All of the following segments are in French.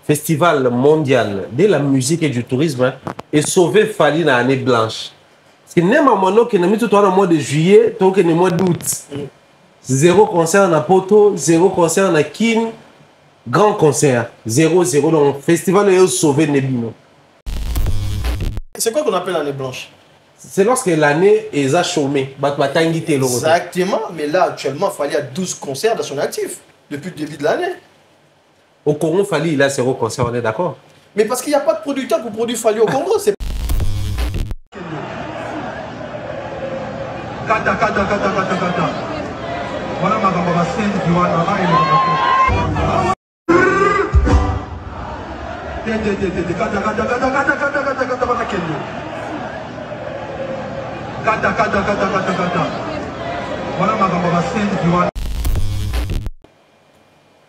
festival mondial de la musique et du tourisme et sauver Fally dans l'année blanche. Parce que même à mon nom, qui est mis tout le mois de juillet, donc le mois d'août. Zéro concert à Poto, zéro concert à Kin, grand concert. Zéro, donc le festival est sauvé Nebino. C'est quoi qu'on appelle l'année blanche? C'est lorsque l'année est à chômer. Exactement, mais là actuellement, Fally a 12 concerts dans son actif depuis le début de l'année. Au Congo, Fally, il a zéro concert, on est d'accord? Mais parce qu'il n'y a pas de producteur pour produire Fally au Congo. C'est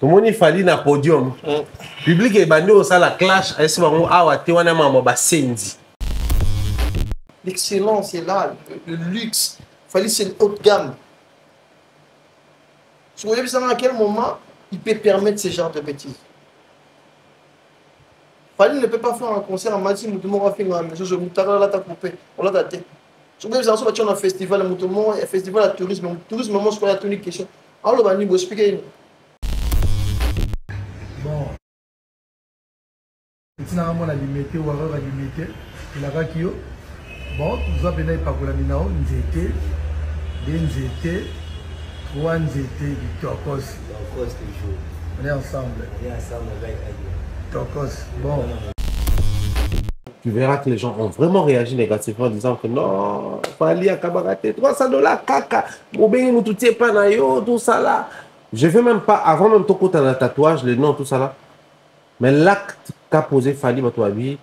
tout le monde est Fally na podium. Public est banni au salle la clash. l'excellence est là, le luxe. Fally, c'est une haute gamme. Vous voyez à quel moment il peut permettre ce genre de bêtises. Fally ne peut pas faire un concert en matin, tout le monde va faire une maison, je vais coupé, on l'a daté. Si vous avez un festival, un festival de tourisme, moi, je vais poser une question. Alors, on va expliquer. Bon, c'est un peu la limité, ou alors la limité, il a qui bon, nous avons bien pas la minao, nous étions, deux étés, trois étés, du Tokos. Tokos toujours. On est ensemble. On est ensemble avec Tokos, bon. Tu verras que les gens ont vraiment réagi négativement en disant que non, Fally a kabaraté, $300, caca, nous tout est pas nayo, tout ça là. Je ne veux même pas, avant même ton côté dans le tatouage, le nom, tout ça là. Mais l'acte qu'a posé Fally Batouabi,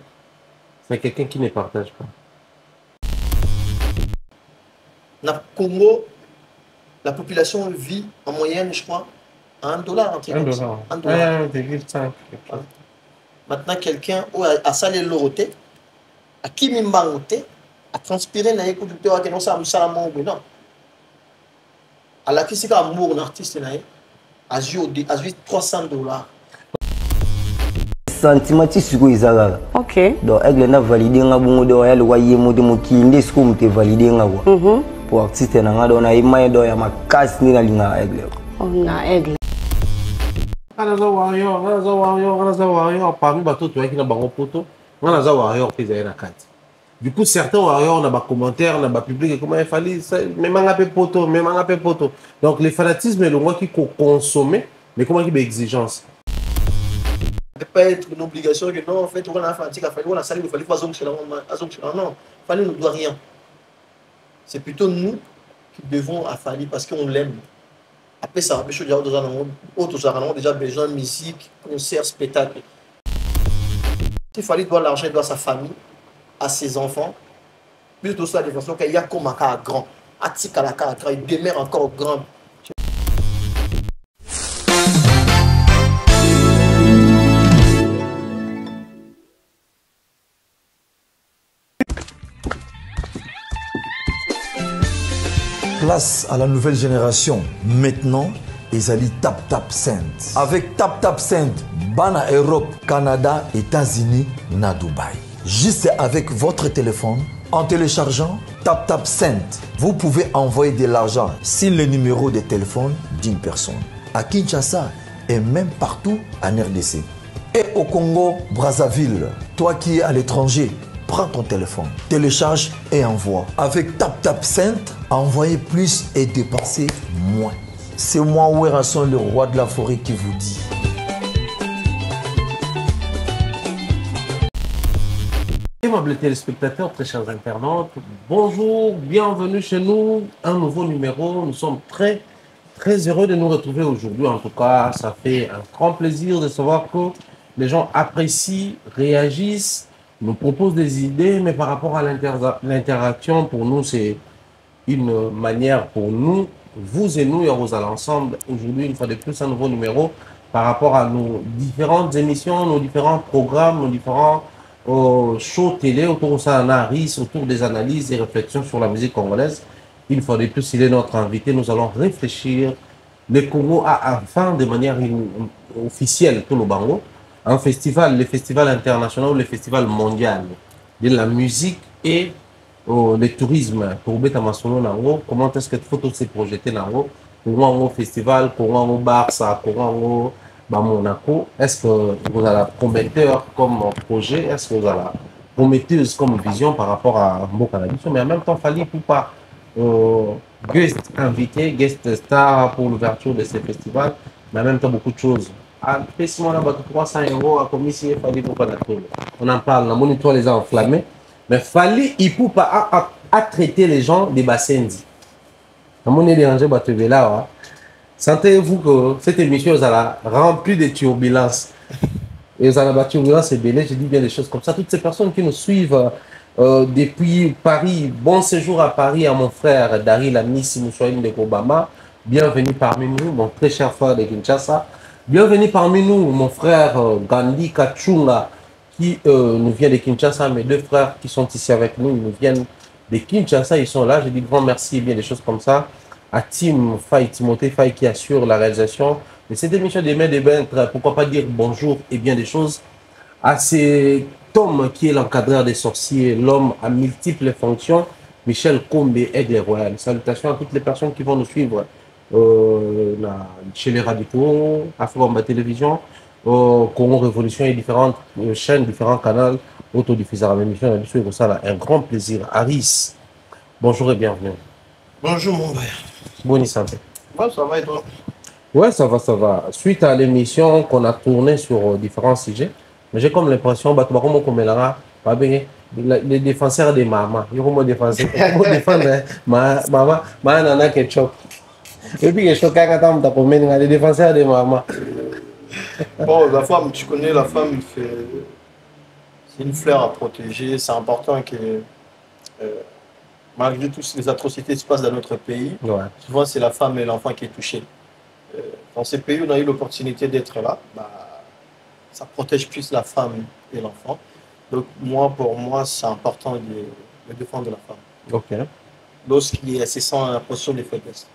c'est quelqu'un qui ne partage pas. Dans le Congo, la population vit en moyenne, je crois, à $1. $1. Maintenant, quelqu'un a salé l'oroté, a qui m'imbangoté, a transpiré dans les producteurs qui n'ont pas de non. À la qui a amour un artiste, a joué $300. sentimenti siko izalala. OK. Donc aigle na valider nga bongo do ya loyer mode mokinde siko mte valider nga kwa. Pour artiste na nga do na imaye do ya makasi ni na linga aigle. On a aigle. Anaza warrior, parmi bateau toi qui na bango poto, anaza warrior pesa na kati. Du coup certains warriors na ba commentaires na ba public comment il fallait même manga pe poto. Donc le fanatisme est le moi qui consommer mais comment qui exigence. Ne pas être une obligation que non, en fait, on a fait un tic à faire, on a salé, il fallait pas non, Fally ne doit rien. C'est plutôt nous qui devons à Fally parce qu'on l'aime. Après ça, déjà besoin de musique, concert, spectacle. Si Fally doit l'argent, il doit à sa famille, à ses enfants. Plus de ça, de façon qu'il y a comme un cas grand. À tic à la cara, il demeure encore grand. Place à la nouvelle génération. Maintenant, ils allaient Tap Cent. Avec Tap Cent, Bana Europe, Canada, États-Unis, na Dubaï. Juste avec votre téléphone, en téléchargeant Tap Cent, vous pouvez envoyer de l'argent sur le numéro de téléphone d'une personne. À Kinshasa et même partout en RDC. Et au Congo, Brazzaville, toi qui es à l'étranger, prends ton téléphone, télécharge et envoie. Avec Tap Cent, envoyez plus et dépensez moins. C'est moi, Werasson, le roi de la forêt, qui vous dit. Aimables téléspectateurs, très chers internautes, bonjour, bienvenue chez nous, un nouveau numéro. Nous sommes très heureux de nous retrouver aujourd'hui. En tout cas, ça fait un grand plaisir de savoir que les gens apprécient, réagissent, nous proposent des idées, mais par rapport à l'interaction, pour nous, c'est une manière pour nous, vous et nous, et Rosal ensemble, aujourd'hui, une fois de plus, un nouveau numéro par rapport à nos différentes émissions, nos différents programmes, nos différents shows télé autour de Sanaris, autour des analyses et réflexions sur la musique congolaise. Une fois de plus, il est notre invité. Nous allons réfléchir. Le Congo a enfin, de manière officielle, tout le Bango, un festival, les festivals internationaux, les festivals mondiaux de la musique et le tourisme pour Beta Masono Nango, comment est-ce que photo s'est projeté Nango, pour un festival, pour un Barça, pour un Monaco, est-ce que vous avez prometteur comme projet, est-ce que vous avez prometteuse comme vision par rapport à Mboka Tradition, mais en même temps, il fallait pour pas guest invité, guest star pour l'ouverture de ces festivals, mais en même temps beaucoup de choses. À on a 300 € à commission, il fallait pour pas on en parle, on monitoire les a enflammés, mais il fallait pour pas à traiter les gens des bassins. On est dérangé là. Sentez-vous que cette émission vous a rempli de turbulences. Et vous avez la turbulence et belé, je dis bien des choses comme ça. Toutes ces personnes qui nous suivent depuis Paris, bon séjour à Paris à mon frère Daryl Amissi Moussoine de Obama. Bienvenue parmi nous, mon très cher frère de Kinshasa. Bienvenue parmi nous, mon frère Gandhi Kachunga, qui nous vient de Kinshasa. Mes deux frères qui sont ici avec nous, ils nous viennent de Kinshasa, ils sont là. Je dis grand merci et bien des choses comme ça. À Tim Faye, Timothée Faye qui assure la réalisation de cette émission des mains des Bentres, pourquoi pas dire bonjour et bien des choses à cet homme qui est l'encadreur des sorciers, l'homme à multiples fonctions, Michel Kombe, Aigle Royal. Salutations à toutes les personnes qui vont nous suivre chez les radicaux, Afro-Bamba Télévision, Congo Révolution et différentes chaînes, différents canaux autodiffusés à la même émission. Un grand plaisir. Aris, bonjour et bienvenue. Bonjour mon père. Bonne santé. Ouais, ça va et toi? Ouais, ça va, ça va. Suite à l'émission qu'on a tournée sur différents sujets, j'ai comme l'impression que les défenseurs des mamans, ils vont défendre maman, nana ketchup. Et puis, les défenseurs des mamans. Bon, la femme, tu connais, la femme, c'est une fleur à protéger. C'est important que, malgré toutes les atrocités qui se passent dans notre pays, ouais, souvent c'est la femme et l'enfant qui est touché. Dans ces pays où on a eu l'opportunité d'être là, ça protège plus la femme et l'enfant. Donc pour moi, c'est important de défendre la femme. Ok. Lorsqu'il se sent en position de faiblesse.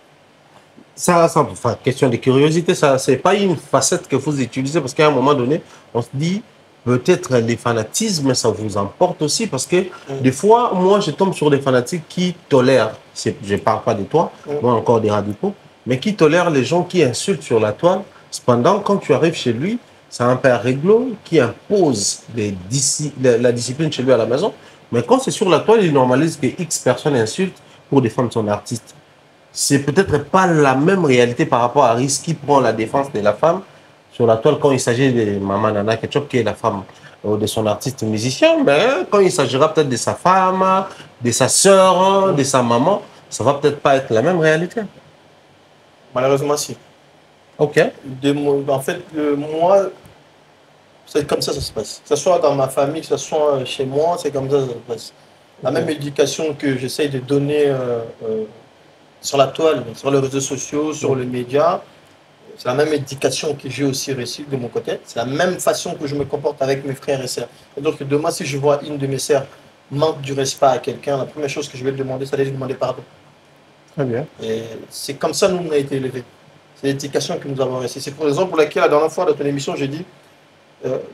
Ça, enfin, question de curiosité, ça, c'est pas une facette que vous utilisez parce qu'à un moment donné, on se dit peut-être les fanatismes, ça vous emporte aussi parce que des fois, moi, je tombe sur des fanatiques qui tolèrent, je ne parle pas de toi, moi encore des radicaux, mais qui tolèrent les gens qui insultent sur la toile. Cependant, quand tu arrives chez lui, c'est un père réglo qui impose la discipline chez lui à la maison. Mais quand c'est sur la toile, il normalise que X personnes insultent pour défendre son artiste. C'est peut-être pas la même réalité par rapport à Aris qui prend la défense de la femme sur la toile quand il s'agit de Maman Nana Ketchup, qui est la femme de son artiste musicien. Mais quand il s'agira peut-être de sa femme, de sa sœur, de sa maman, ça va peut-être pas être la même réalité. Malheureusement, si. Ok. En fait, moi, c'est comme ça se passe. Que ce soit dans ma famille, que ce soit chez moi, c'est comme ça se passe. La même éducation que j'essaye de donner sur la toile, sur les réseaux sociaux, sur les médias, c'est la même éducation que j'ai aussi reçue de mon côté. C'est la même façon que je me comporte avec mes frères et sœurs. Et donc, demain, si je vois une de mes sœurs manque du respect à quelqu'un, la première chose que je vais lui demander, c'est de lui demander pardon. Très bien. Et c'est comme ça que nous on a été élevés. C'est l'éducation que nous avons reçue. C'est pour raison pour laquelle, la dernière fois, dans ton émission, j'ai dit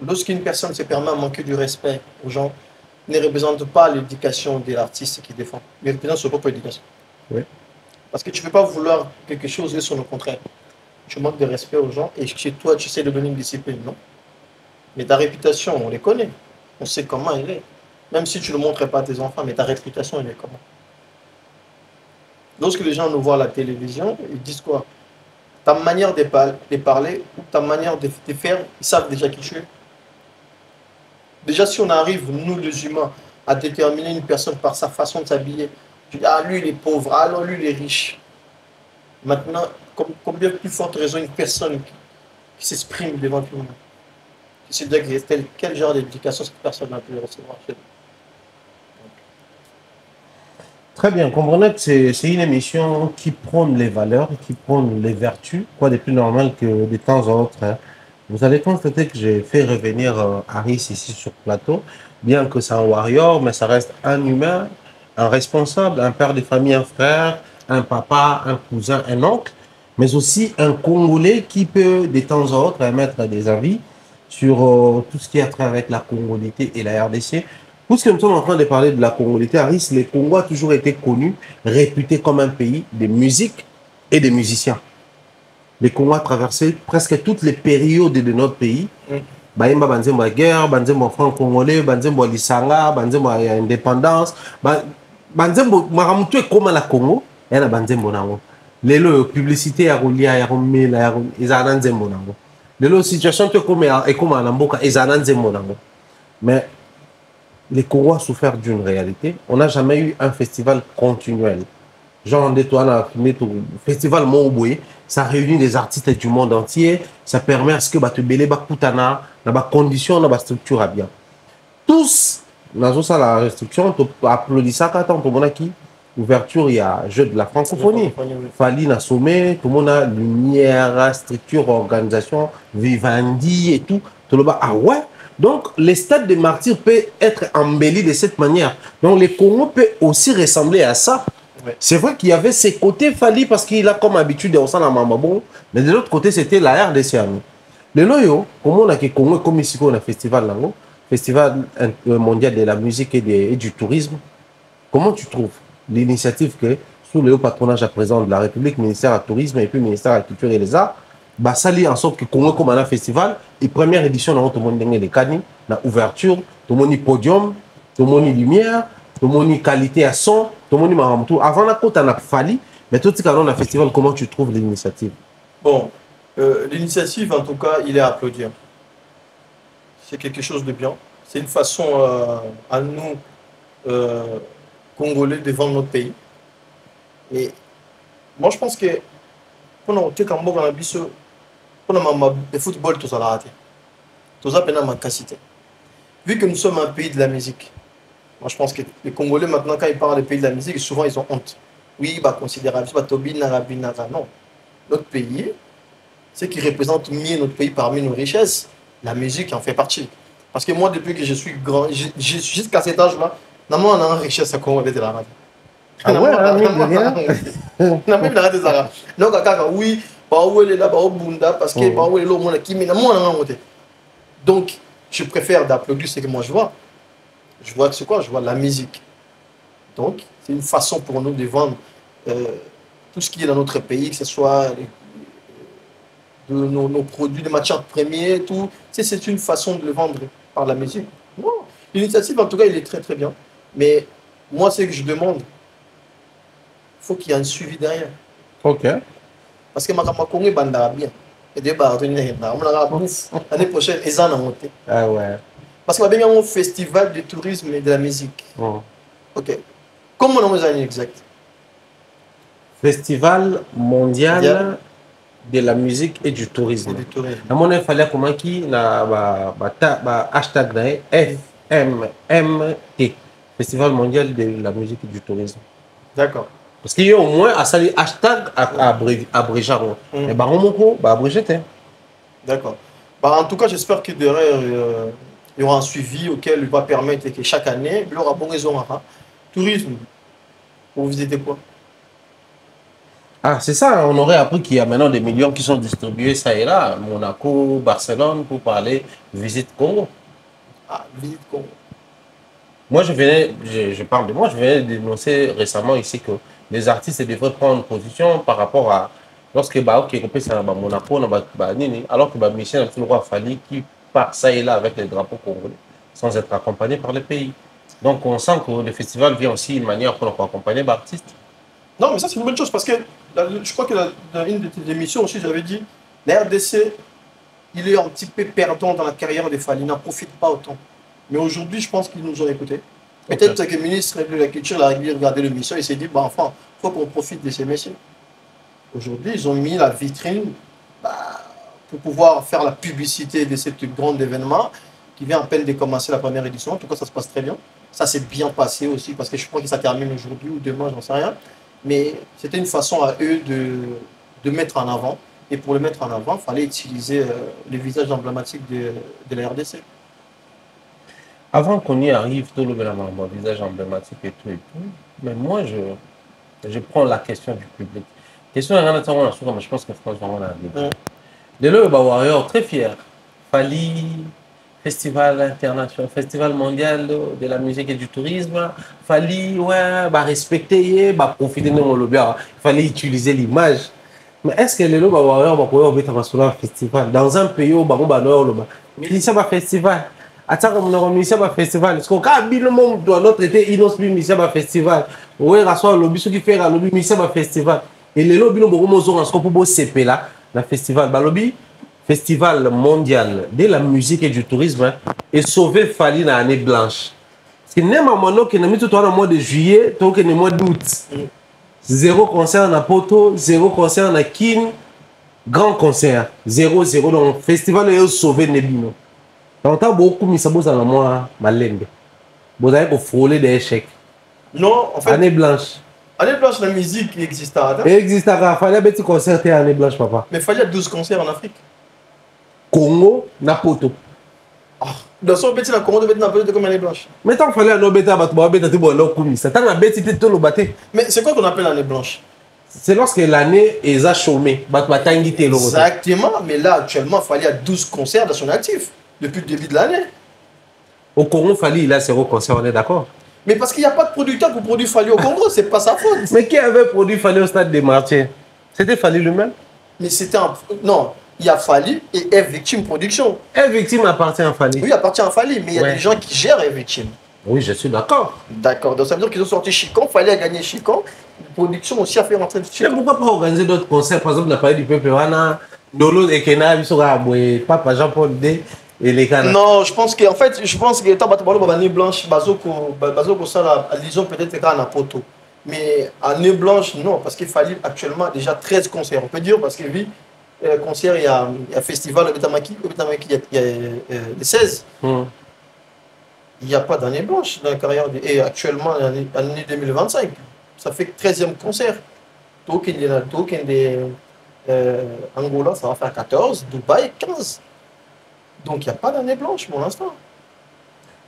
lorsqu'une personne se permet à manquer du respect aux gens, ne représente pas l'éducation de l'artiste qui défend, mais représente sa propre éducation. Oui. Parce que tu ne peux pas vouloir quelque chose et son au contraire. Tu manques de respect aux gens et chez toi, tu essaies de donner une discipline, non? Mais ta réputation, on les connaît. On sait comment elle est. Même si tu ne le montres pas à tes enfants, mais ta réputation, elle est comment? Lorsque les gens nous voient à la télévision, ils disent quoi? Ta manière de parler ou ta manière de faire, ils savent déjà qui tu es. Déjà, si on arrive, nous les humains, à déterminer une personne par sa façon de s'habiller, tu dis, ah, lui, il est pauvre, ah, non, lui, il est riche. Maintenant, combien plus forte raison une personne qui s'exprime devant tout le monde, qui se dit quel genre d'éducation cette personne a pu recevoir chez nous. Très bien, comprenez que c'est une émission qui prône les valeurs, qui prône les vertus, quoi de plus normal que de temps en temps. Hein. Vous allez constater que j'ai fait revenir Aris ici sur le plateau, bien que c'est un warrior, mais ça reste un humain, un responsable, un père de famille, un frère, un papa, un cousin, un oncle, mais aussi un Congolais qui peut de temps en temps émettre des avis sur tout ce qui a trait avec la congolité et la RDC. Puisque nous sommes en train de parler de la congolité, Aris, le Congo a toujours été connu, réputé comme un pays de musique et de musiciens. Le Congo a traversé presque toutes les périodes de notre pays. Baïmba banzembo la guerre, banzembo franc-congolais, banzembo lisanga, banzembo indépendance, banzembo maramutu est comme la Congo, et na banzembo nango. Lelo publicité ya rolia ya romela ya izana nzembo nango. Lelo situation te comme na mboka izana nzembo nango. Mais les Congo a souffert d'une réalité. On n'a jamais eu un festival continuel. Genre, festival Mouboué, ça réunit des artistes du monde entier. Ça permet à ce que tu belé bakutana, dans des conditions, dans des structures à bien. Tous, dans la restriction, tu applaudis ça quand on a qui ouverture, il y a jeu de la francophonie. Fali na sommet, tout le monde a lumière, structure, organisation, Vivendi et tout. Tout le monde, ah ouais. Donc, le stade de martyrs peut être embelli de cette manière. Donc, le Congo peut aussi ressembler à ça. Ouais. C'est vrai qu'il y avait ses côtés Fali parce qu'il a comme habitude de ressentir la mamabon, mais de l'autre côté, c'était la RDC. Le loyo, comme on a que Congo comme ici, on a festival là-haut, festival mondial de la musique et du tourisme. Comment tu trouves l'initiative que, sous le haut patronage à présent de la République, ministère du Tourisme et puis ministère de la Culture et des Arts, bah, ça lit en sorte que Congo comme un festival, et première édition, dans tout le monde les cani, la ouverture, tout le monde podium, tout le monde lumière, tout le monde qualité à son, tout le monde maramtou. Avant la côte, on a fallu, mais tout ce qu'on a festival, comment tu trouves l'initiative? Bon, l'initiative, en tout cas, il est à applaudir. C'est quelque chose de bien. C'est une façon à nous, Congolais, de vendre notre pays. Et moi, je pense que pour nous, le football, tout ça l'a raté. Tout ça, pendant ma capacité. Vu que nous sommes un pays de la musique, moi je pense que les Congolais, maintenant, quand ils parlent des pays de la musique, souvent ils ont honte. Oui, bah, considérable, bah, Tobi, Narabi, Nara. Non. Notre pays, ce qui représente mieux notre pays parmi nos richesses, la musique en fait partie. Parce que moi, depuis que je suis grand, jusqu'à cet âge-là, on a une richesse à Congolais de la radio. Ah ouais, on a même la radio des Arabes. Donc, oui, parce que donc je préfère d'applaudir ce que moi je vois. Je vois que c'est quoi? Je vois la musique. Donc c'est une façon pour nous de vendre tout ce qui est dans notre pays, que ce soit nos produits, les matières premières, tout. C'est une façon de le vendre par la musique. Bon. L'initiative en tout cas il est très très bien. Mais moi ce que je demande, il faut qu'il y ait un suivi derrière. Ok. Parce que ma Congo est bien. Et des l'année prochaine, ils en ont monté. Ah ouais. Parce qu'il y a un festival de tourisme et de la musique. Oh. Ok. Comment on a exact? Festival mondial de la musique et du tourisme. À mon avis, il fallait comment qui na hashtag FMMT, Festival mondial de la musique et du tourisme. D'accord. Parce qu'il y a au moins à saluer hashtag abrégé. Mais bah on va abrégé. D'accord. Bah, en tout cas, j'espère que derrière il y aura un suivi auquel il va permettre que chaque année, il y aura bon raison. Tourisme, pour visiter quoi? Ah, c'est ça, on aurait appris qu'il y a maintenant des millions qui sont distribués ça et là, Monaco, Barcelone, pour parler visite Congo. Ah, visite Congo. Moi, je parle de moi, je venais de dénoncer récemment ici que les artistes devraient prendre position par rapport à lorsque Monaco, alors que Michel a fallu qui part ça et là avec les drapeaux congolais sans être accompagné par le pays. Donc on sent que le festival vient aussi une manière pour accompagner les artistes. Non, mais ça c'est une bonne chose parce que je crois que dans une de tes émissions aussi, j'avais dit la RDC, il est un petit peu perdant dans la carrière de Fali, il n'en profite pas autant. Mais aujourd'hui, je pense qu'ils nous ont écoutés. Peut-être que le ministre de la Culture a regardé l'émission et s'est dit, bah, enfin, il faut qu'on profite de ces messieurs. Aujourd'hui, ils ont mis la vitrine pour pouvoir faire la publicité de ce grand événement qui vient à peine de commencer la première édition. En tout cas, ça se passe très bien. Ça s'est bien passé aussi parce que je crois que ça termine aujourd'hui ou demain, j'en sais rien. Mais c'était une façon à eux de mettre en avant. Et pour le mettre en avant, il fallait utiliser les visages emblématiques de la RDC. Avant qu'on y arrive, tout le visage emblématique et tout, mais moi, je prends la question du public. Question de mais je pense que franchement, on a dit. Les Warriors, très fiers. Fali, festival international, festival mondial de la musique et du tourisme. Fali, ouais, bah respecter, bah profiter de mon lobby. Il fallait utiliser l'image. Mais est-ce que les lots va pouvoir faire un festival dans un pays où on va ministère un festival? Attends, on a ministère un festival. Est-ce qu'on a bien le monde doit notre été innospi ministère un festival? Ouais, rassemble le lobby, ceux qui font un lobby ministère un festival. Et les lobbies nous beaucoup moins en pour CP là, le festival, bah lobby festival mondial de la musique et du tourisme et sauver Fali dans l'année blanche. Parce que même à mon nom, qui est mis tout le mois de juillet, tout le mois d'août. Zéro concert à Poto, zéro concert à Kin, grand concert, 0-0. Donc, le festival est sauvé Nebino. Donc, beaucoup mis ça dans le mois Malembe. Vous avez frôler des échecs. Non, en fait. Année blanche. Année blanche, la musique existe. Il existe. Il fallait un petit concert à année blanche, papa. Mais il fallait 12 concerts en Afrique. Congo, na Poto. Dans son petit, la Congo devait être comme année blanche. Mais tant qu'il fallait un obéta, mais c'est quoi qu'on appelle l'année blanche? C'est lorsque l'année est à chômer. Exactement, mais là actuellement, il fallait 12 concerts dans son actif depuis le début de l'année. Au Congo, Fali, il a 0 concert, on est d'accord? Mais parce qu'il n'y a pas de producteur pour produire Fali au Congo, c'est pas sa faute. Mais qui avait produit Fali au stade des Martyrs? C'était Fali lui-même? Mais c'était un. Non, il y a Fali et F Victime Production. F Victime appartient à Fali. Oui, il appartient à Fali, mais il y a des gens qui gèrent F Victime. Oui, je suis d'accord. D'accord, donc ça veut dire qu'ils ont sorti Chicon, Fali a gagné Chicon. La production aussi a fait rentrer Chicon. Mais pourquoi pas organiser d'autres concerts? Par exemple, on a parlé du peuple Wana, Dolo et Kena, Papa Jean-Paul D. Et les Ghana. Non, je pense qu'en fait, l'état année blanche, Bazoko, ça, disons peut-être qu'à Poto. Mais année blanche, non, parce qu'il fallait actuellement déjà 13 concerts. On peut dire, parce que oui, concert, il y a un festival au Betamaki, il y a les 16. Il n'y a pas d'année blanche dans la carrière. Et actuellement, l'année 2025, ça fait 13e concert. Token de Angola, ça va faire 14, Dubaï, 15. Donc, il n'y a pas d'année blanche pour l'instant.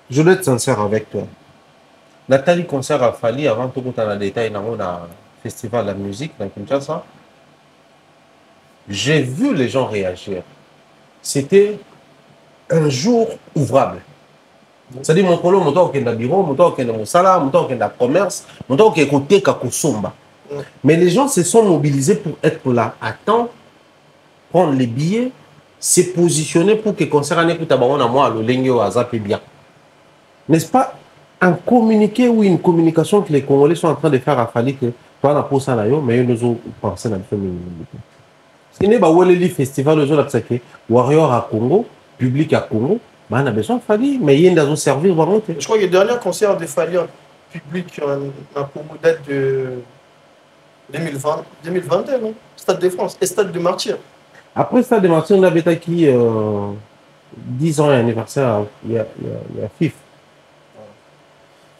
Je dois être sincère avec toi. Nathalie concert a fallu avant tout dans le détail dans un festival de la musique dans Kinshasa. J'ai vu les gens réagir. C'était un jour ouvrable. C'est-à-dire mon polo, mon temps qui est dans le bureau, mon temps qui est dans mon salaire, mon temps qui est dans le commerce, mon temps qui est côté Kakosomba. Mais les gens se sont mobilisés pour être là à temps, prendre les billets, se positionner pour que le concert en écoute à moi, le lingio à Zap bien. N'est-ce pas un communiqué ou une communication que les Congolais sont en train de faire à Fali que toi, on a posé ça, mais ils nous ont pensé dans le film. Ce n'est pas le festival de Zola Psake, Warrior à Congo, public à Congo, on a besoin de Fali, mais il y a un service. Je crois que le dernier concert de Fali en public en Congo date de 2021, non? Stade de France et Stade de Martyr. Après Stade de Martyr, on avait acquis 10 ans anniversaire, il y a FIF.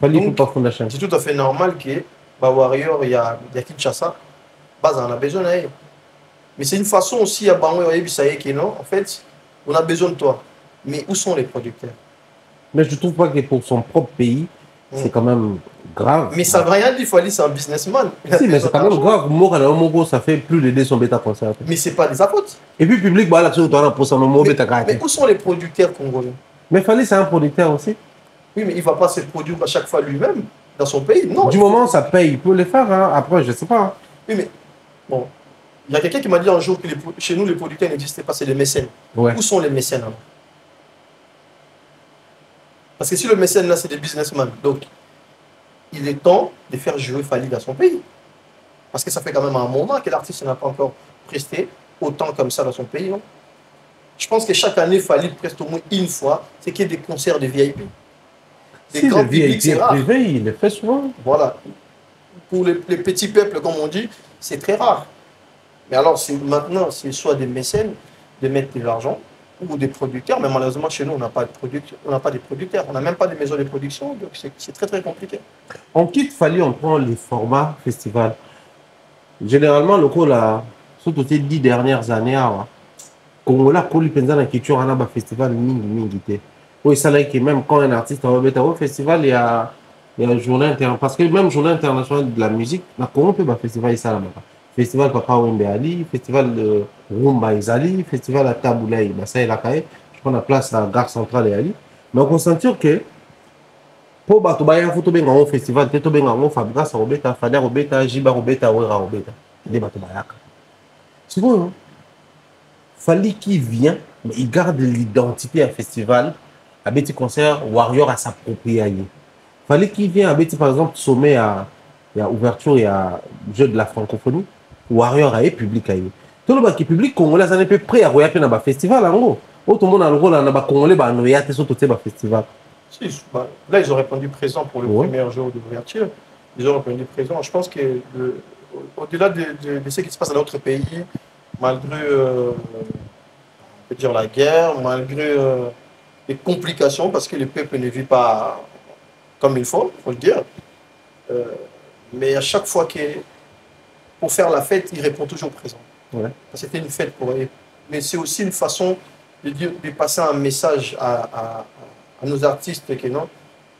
C'est tout à fait normal que Warrior, il y a Kinshasa, on a besoin d'aller. Mais c'est une façon aussi à Bango et non, en fait, on a besoin de toi. Mais où sont les producteurs? Mais je ne trouve pas que pour son propre pays, c'est quand même grave. Mais ça ne veut rien dire, il faut aller, c'est un businessman. Si, mais c'est quand même grave. Mogo, ça fait plus de 200 bêta concert. Mais ce n'est pas des faute. Et puis, public, bah, là-dessus, tu as pour ça, mais où sont les producteurs congolais? Mais Fali, c'est un producteur aussi. Oui, mais il ne va pas se produire à chaque fois lui-même dans son pays. Non. Du moment où ça paye, il peut le faire. Hein. Après, je ne sais pas. Hein. Oui, mais bon. Il y a quelqu'un qui m'a dit un jour que chez nous, les producteurs n'existaient pas, c'est les mécènes. Ouais. Où sont les mécènes alors? Parce que si le mécène là, c'est des businessmen, donc il est temps de faire jouer Fali dans son pays. Parce que ça fait quand même un moment que l'artiste n'a pas encore presté autant comme ça dans son pays. Non? Je pense que chaque année, Fali preste au moins une fois, c'est qu'il y ait des concerts de VIP. Si le VIP est privé, il le fait souvent. Voilà. Pour les petits peuples, comme on dit, c'est très rare. Mais alors, maintenant, c'est soit des mécènes de mettre de l'argent ou des producteurs, mais malheureusement, chez nous, on n'a pas de producteurs. On n'a même pas de maisons de production, donc c'est très, très compliqué. On quitte Fali, on prend les formats festival. Généralement, le coup, là, surtout ces 10 dernières années, Congo, là, pour les culture, on a un festival mingité. Oui, ça là, même quand un artiste va mettre au festival, il y a une journée internationale. Parce que même journée internationale de la musique, la Congo peut un festival, ça là-bas. Festival Papa Wembe Ali, festival de Rumba Izali, festival à Taboulaï, ça est là, je prend la place à la gare centrale et Ali. Mais on consentir que pour Batobaya, il faut bien un festival, il faut bien un Fabras, Robeta, Fader, Robeta, Jiba, Robeta, Ouera, Robeta. Des Batobaya. C'est bon, hein? Fallait qu'il vienne, mais il garde l'identité à festival. À petit concert, Warrior à s'approprier. Fallait qu'il vienne à petit, par exemple, sommet à ouverture et à jeu de la francophonie. Warrior à public. Tout le monde qui est public, Congolais, ça n'est pas prêt à regarder dans le festival. En gros, tout le monde a le rôle dans le Congolais, à regarder sur tout le festival. Si, bah, là, ils ont répondu présent pour le premier jour d'ouverture. Ils ont répondu présent. Je pense que au-delà de ce qui se passe dans notre pays, malgré on peut dire la guerre, malgré les complications, parce que le peuple ne vit pas comme il faut le dire. Mais à chaque fois pour faire la fête, il répond toujours présent. Ouais. C'était une fête pour eux. Mais c'est aussi une façon de passer un message à nos artistes que non,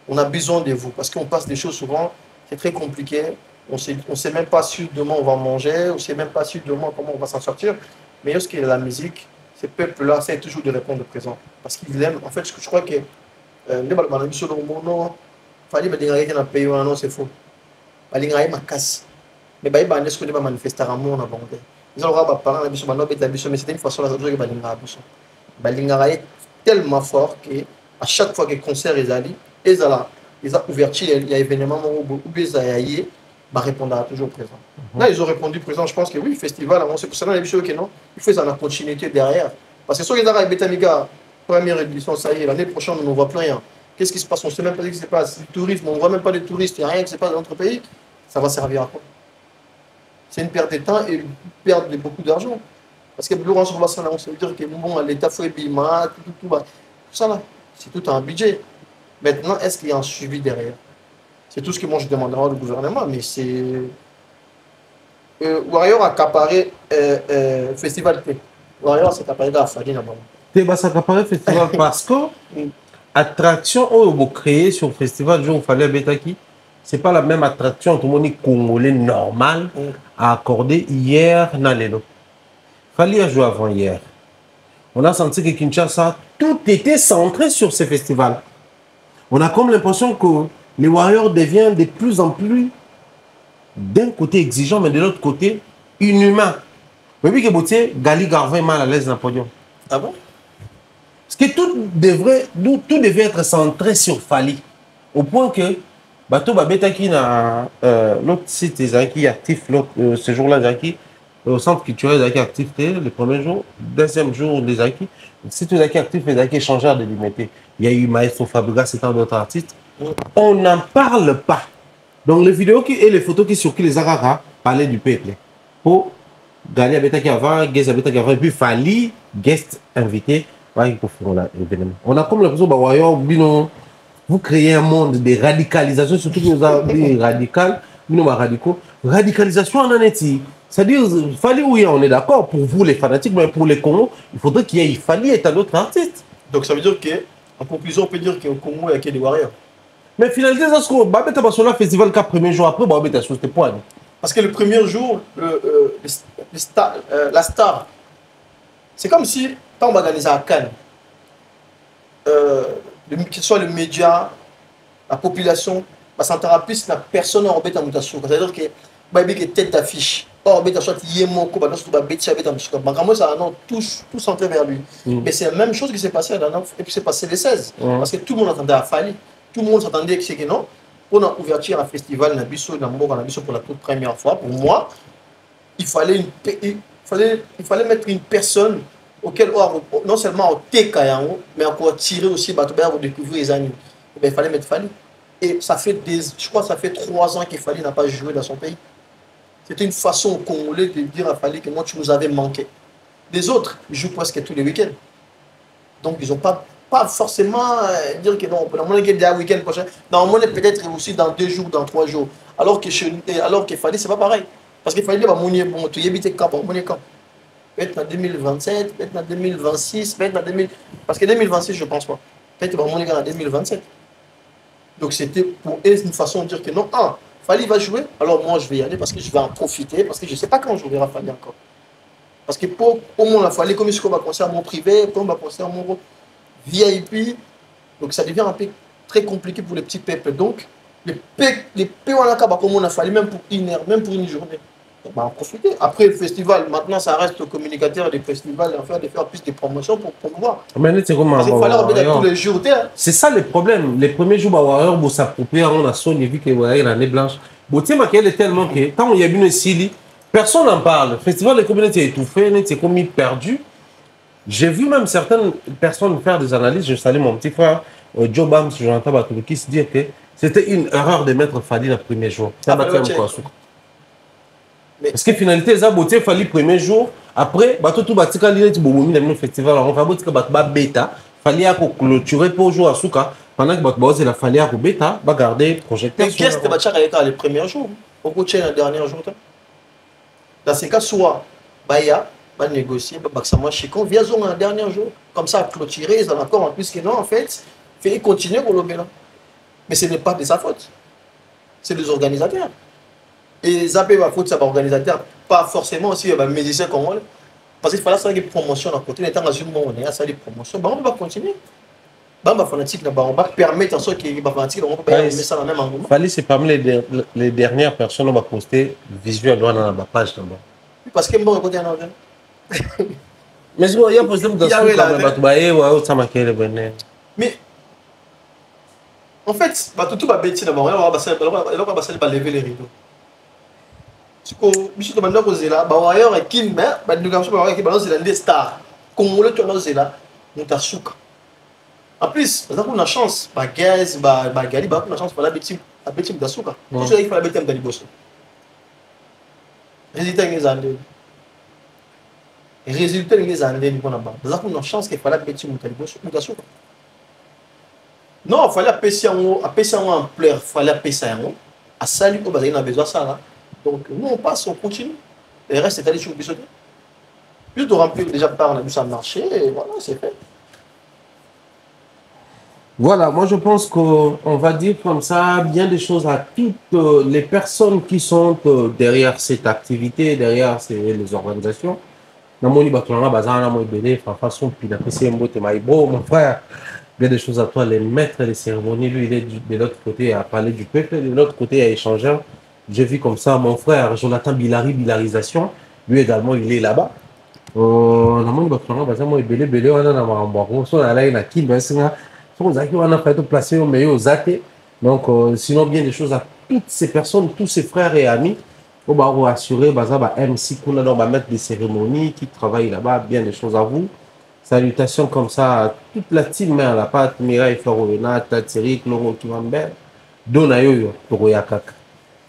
on a besoin de vous. Parce qu'on passe des choses souvent, c'est très compliqué. On ne sait même pas si demain on va manger, on ne sait même pas si demain comment on va s'en sortir. Mais lorsqu'il y a la musique, ce peuple-là, c'est toujours de répondre présent. Parce qu'ils aiment. En fait, je crois que c'est faux. Mais il y a des manifester à mon abondé. Ils ont parlé mais c'était une façon de faire tellement fort qu'à chaque fois que le concert est allé, ils ont ouvert, il y a événement où ils ont répondu toujours présent. Là, ils ont répondu présent. Je pense que oui, le festival, c'est pour ça que non, il faut en continuité derrière. Parce que si ils ont Betamiga, première édition, ça y est, l'année prochaine, on ne voit plus rien. Qu'est-ce qui se passe? On ne sait même pas ce qui se passe. Le tourisme, on ne voit même pas les touristes, il n'y a rien qui se passe dans notre pays. Ça va servir à quoi? C'est une perte de temps et une perte de beaucoup d'argent. Parce que on se veut dire que bon, l'État fait bima, tout ça là, c'est tout un budget. Maintenant, est-ce qu'il y a un suivi derrière? C'est tout ce que moi je demanderai au gouvernement, mais c'est... Warrior a accaparé Festival T. Warrior s'est accaparé la Fadi là-bas. Tu as accaparé Festival parce que l'attraction qu'on a créée sur le festival, il fallait Betaki. Ce n'est pas la même attraction tout le monde congolais normal à accorder hier dans les lots. Il fallait jouer avant hier. On a senti que Kinshasa, tout était centré sur ce festival. On a comme l'impression que les Warriors deviennent de plus en plus d'un côté exigeants, mais de l'autre côté inhumains. Mais puis que Boutier, Gali Garvin est mal à l'aise dans le podium. Ah bon? Parce que tout devait être centré sur Fali. Au point que Bateau Babetaki na l'autre site est actif ce jour-là au centre culturel est actif le premier jour, deuxième jour des acquis. Si tous les acquis actifs, les acquis changèrent de limité. Il y a eu Maestro Fabregas, c'est un autre artiste. On n'en parle pas. Donc les vidéos et les photos qui circulent les Arara parlaient du peuple. Pour Gali Abetaki avant, Guest Abetaki avant, et puis Fali, guest invité. On a comme l'impression que vous créez un monde de radicalisation, surtout que vous avez radical, nous radicaux. Radicalisation en est-il? C'est-à-dire, il fallait, oui, on est d'accord, pour vous les fanatiques, mais pour les Congos, il faudrait qu'il y ait, il fallait être un autre artiste. Donc ça veut dire qu'en conclusion, on peut dire qu'au Congo, il y a des Warriors. Mais finalement, c'est ce qu'on va sur le festival le premier jour après, on va sur ce point. Parce que le premier jour, la star, c'est comme si, quand on va organiser à Cannes, que ce soit le média, la population, bah, ça n'entendra plus la personne en rebête en mutation. C'est-à-dire que Baby qui est tête d'affiche, or rebête soit Yemoko, bah, ça tout centré vers lui. Mais c'est la même chose qui s'est passé à Danaf, et puis c'est passé les 16. Parce que tout le monde attendait à Fali. Tout le monde s'attendait que c'est que non. Pour l'ouverture à festival Nabiso pour la toute première fois, pour moi, il fallait mettre une personne auquel non seulement au Tekayango, mais encore tirer aussi pour découvrir les années. Il fallait mettre Fali. Et ça fait je crois que ça fait 3 ans qu'il Fali n'a pas joué dans son pays. C'était une façon au Congolais de dire à Fali que moi tu nous avais manqué. Les autres, ils jouent presque tous les week-ends. Donc ils n'ont pas forcément dire que non, on est un week-end prochain. Non, on est peut-être aussi dans 2 jours, dans 3 jours. Alors que Fali, c'est pas pareil. Parce qu'il fallait bon, tu y habites quand, peut-être en 2027, peut-être en 2026, peut-être en 2000. Parce que 2026, je ne pense pas. Peut-être en 2027. Donc c'était pour eux une façon de dire que non, Fali va jouer, alors moi je vais y aller parce que je vais en profiter, parce que je ne sais pas quand je verrai Fali encore. Parce que pour au moins, il fallait comme il va concert mon privé, comme il va concert mon. VIP. Donc ça devient un peu très compliqué pour les petits peuples. Donc les pays on a comme on a fallu même pour une heure, même pour une journée. On va en profiter. Après le festival, maintenant ça reste au communicateur des festivals de faire plus de promotions pour promouvoir. Mais c'est comme Parce qu'il fallait remettre tous les jours. C'est ça le problème. Les premiers jours, Warrior, vous s'approprier, on a sonné, vu que Warrior l'année blanche. Boutier Makel est tellement que quand il y a une Sili, personne n'en parle. Le festival de communauté est étouffé, c'est comme perdu. J'ai vu même certaines personnes faire des analyses. Je salue mon petit frère Joe Bams, Jonathan Batoulou, qui se dit que c'était une erreur de mettre Fali le premier jour. Ça m'a fait quoi. Parce que finalité, ça a fallu le premier jour. Après, tout batika linet bobomi dans le festival. On va dire que bat bêta, fallait clôturer pour jouer à Souka. Pendant que bat la fallait à bêta, va garder projecteur. Mais qu'est-ce que batcha les premiers jours? Au cours de le dernier jour. Dans ces cas, soit Baya va négocier, ça marche chez qu'on vient le dernier jour. Comme ça, clôturer, ils en ont encore en plus que non, en fait, fait continuer pour le là. Mais ce n'est pas de sa faute. C'est des organisateurs. Et ça peut être faute de l'organisateur, pas forcément aussi les musiciens comme moi. Parce qu'il fallait faire des promotions à côté, étant dans une monde, on a fait des promotions, on va continuer. On va fanatique, on va permettre à ceux qui sont fanatiques, on va mettre ça dans le même engouement. Fallait c'est parmi les dernières personnes on va poster visuel dans la page. Parce que bon, côté en mais il y a posté dans mais en fait, tout va bêtir d'abord, on va lever les rideaux. Si on a des là, ailleurs et qui mais des stars. Comme on le tourne là, on t'a souka. En plus, on a chance, gaz, gali, on a chance pour la bêtise de souka. Tout ça il faut la bêtise de bosso. Résultat les années. Résultat les années qu'on a pas. On a chance qu'il faut la bêtise de bosso ou de souka. Non, il fallait apaiser en ampleur, il fallait apaiser en haut. À salut, on a besoin de ça là. Donc, nous, on passe, on continue. Et le reste, c'est aller sur le bisou. Juste de remplir déjà par, on a vu ça marcher, et voilà, c'est fait. Voilà, moi je pense qu'on va dire comme ça bien des choses à toutes les personnes qui sont derrière cette activité, derrière les organisations. Mon frère, bien des choses à toi, les maîtres des cérémonies, lui il est de l'autre côté à parler du peuple, de l'autre côté à échanger. J'ai vu comme ça mon frère Jonathan Bilarisation, lui également il est là-bas. On a fait placer au meilleur aux athées. Donc sinon bien des choses à toutes ces personnes, tous ces frères et amis. On va assurer MC qu'on va mettre des cérémonies qui travaillent là-bas, bien des choses à vous. Salutations comme ça à toute la team, la pâte, Mireille, Florena, Tatsiri, Cloro, Kimamber, Donayo, Toroyakak.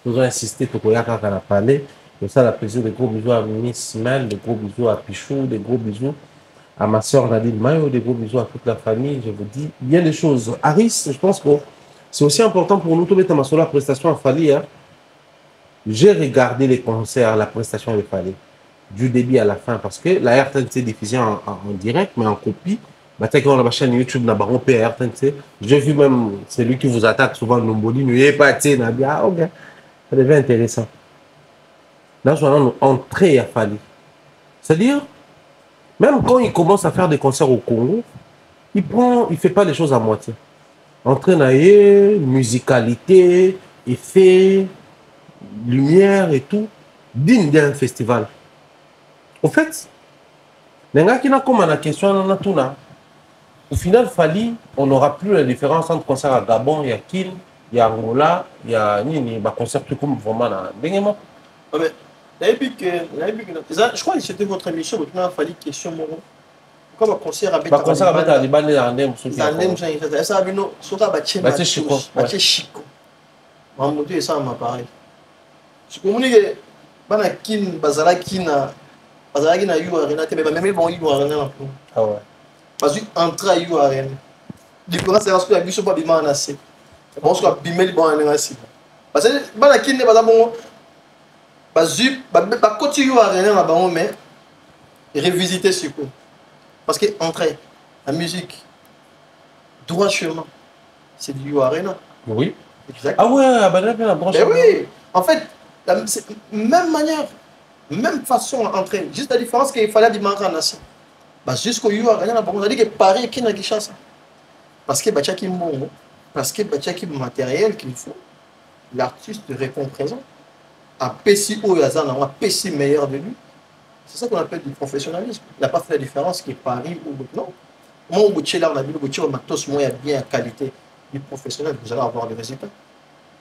Nous avons insisté, Toroyakak a parlé. Comme ça, la plaisir, des gros bisous à Miss Mel, des gros bisous à Pichou, des gros bisous à ma soeur Nadine Mayo, des gros bisous à toute la famille. Je vous dis bien des choses. Aris, je pense que c'est aussi important pour nous, tout mettre ma la prestation à Fali. Hein. J'ai regardé les concerts, la prestation de Fali. Du début à la fin, parce que la RTNC est diffusée en direct, mais en copie. On a ma chaîne YouTube, j'ai vu même celui qui vous attaque souvent, Nomboli, il pas été, ah ok, ça devient intéressant. Là, on entrée à Fali. C'est-à-dire, même quand il commence à faire des concerts au Congo, il fait pas les choses à moitié. Entraîner, musicalité, effet, lumière et tout, digne d'un festival. Au fait, au final, Fali, on n'aura plus la différence entre concert à Gabon, il y a Kin, il y a Angola, il y a Nini, concert tout comme vraiment là. Je crois que c'était votre émission, mais il a fallu question. Comme un concert avec les bandes de Chico. Mamoudou et ça m'a parlé. Je comprends que bana kin bazala kina yu arena te même bon yu arena ah ouais parce que entra yu arena différence c'est parce que biso pas bima na se bon so bimeli bon na se parce que bana kin ne bazala bon bazu ba koti yu arena na bango mais revisiter ce coup parce que entrer la musique droit chemin c'est du yu arena. Oui. Exact. Ah ouais, la branche. Mais oui, en fait, même manière, même façon d'entrer. Juste la différence qu'il fallait du manque en assis. Jusqu'au Youa, on a dit que Paris qui n'a pas de chance. parce que Bachaki Mongo, parce que Bachaki matériel qu'il faut, l'artiste répond présent. À Pessi Oyazan, à Pessi meilleur de lui. C'est ça qu'on appelle du professionnalisme. Il n'a pas fait la différence qui est Paris ou non. Moi, au Boucher, là, on a vu le Boucher, matos, moi, il y a bien la qualité du professionnel, vous allez avoir des résultats.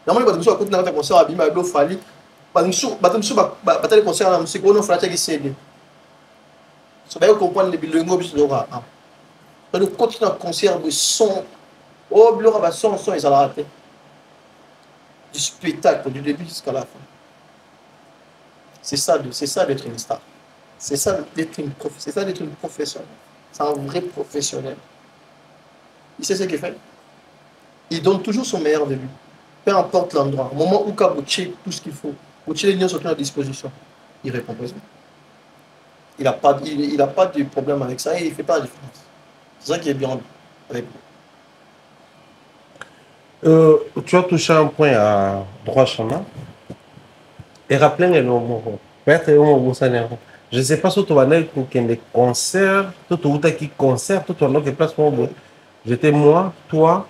Normalement, il y a des gens qui concert à Bima, il fallait. Il y a des concerts à la musique, on a fait la CD. Ça va comprendre les bilingues, le continent concert de son, oh, le son, ils ont raté. Du spectacle, du début jusqu'à la fin. C'est ça d'être une star. C'est ça d'être une professionnel. C'est un vrai professionnel. Il sait ce qu'il fait. Il donne toujours son meilleur de lui. Peu importe l'endroit. Au moment où Kabouché, tout ce qu'il faut, Bouché les liens sont à disposition. Il répond présent. Il n'a pas de problème avec ça et il ne fait pas la différence. C'est ça qui est bien avec lui. Tu as touché un point à droit chemin. Et rappelez le nom. Je ne sais pas si tu vas aller pour des concerts, tout qui concert, tout le place pour moi. J'étais moi, toi,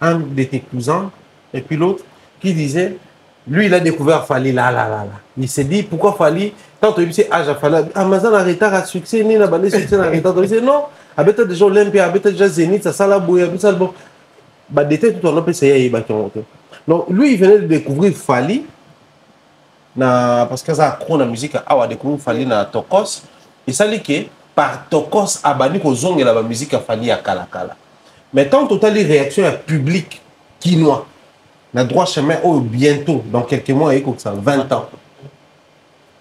un de tes cousins, et puis l'autre qui disait, lui il a découvert Fali là. Il s'est dit pourquoi Fali, quand tu dis ah j'ai Fali, Amazon a retard à succès, ni la bande succès à retard, il dit non, avec déjà Olympia, avec déjà Zénith, ça ça la bouille, avec ça bon, bah d'été tout le monde peut essayer donc lui il venait de découvrir Fali. Parce que ça a la musique a découvert Fali na Tokos et ça dit que par Tokos abani ko zonge la musique a Fali à Kala. Mais tant total les réactions publiques quinois na droit chemin bientôt dans quelques mois et comme ça 20 ans.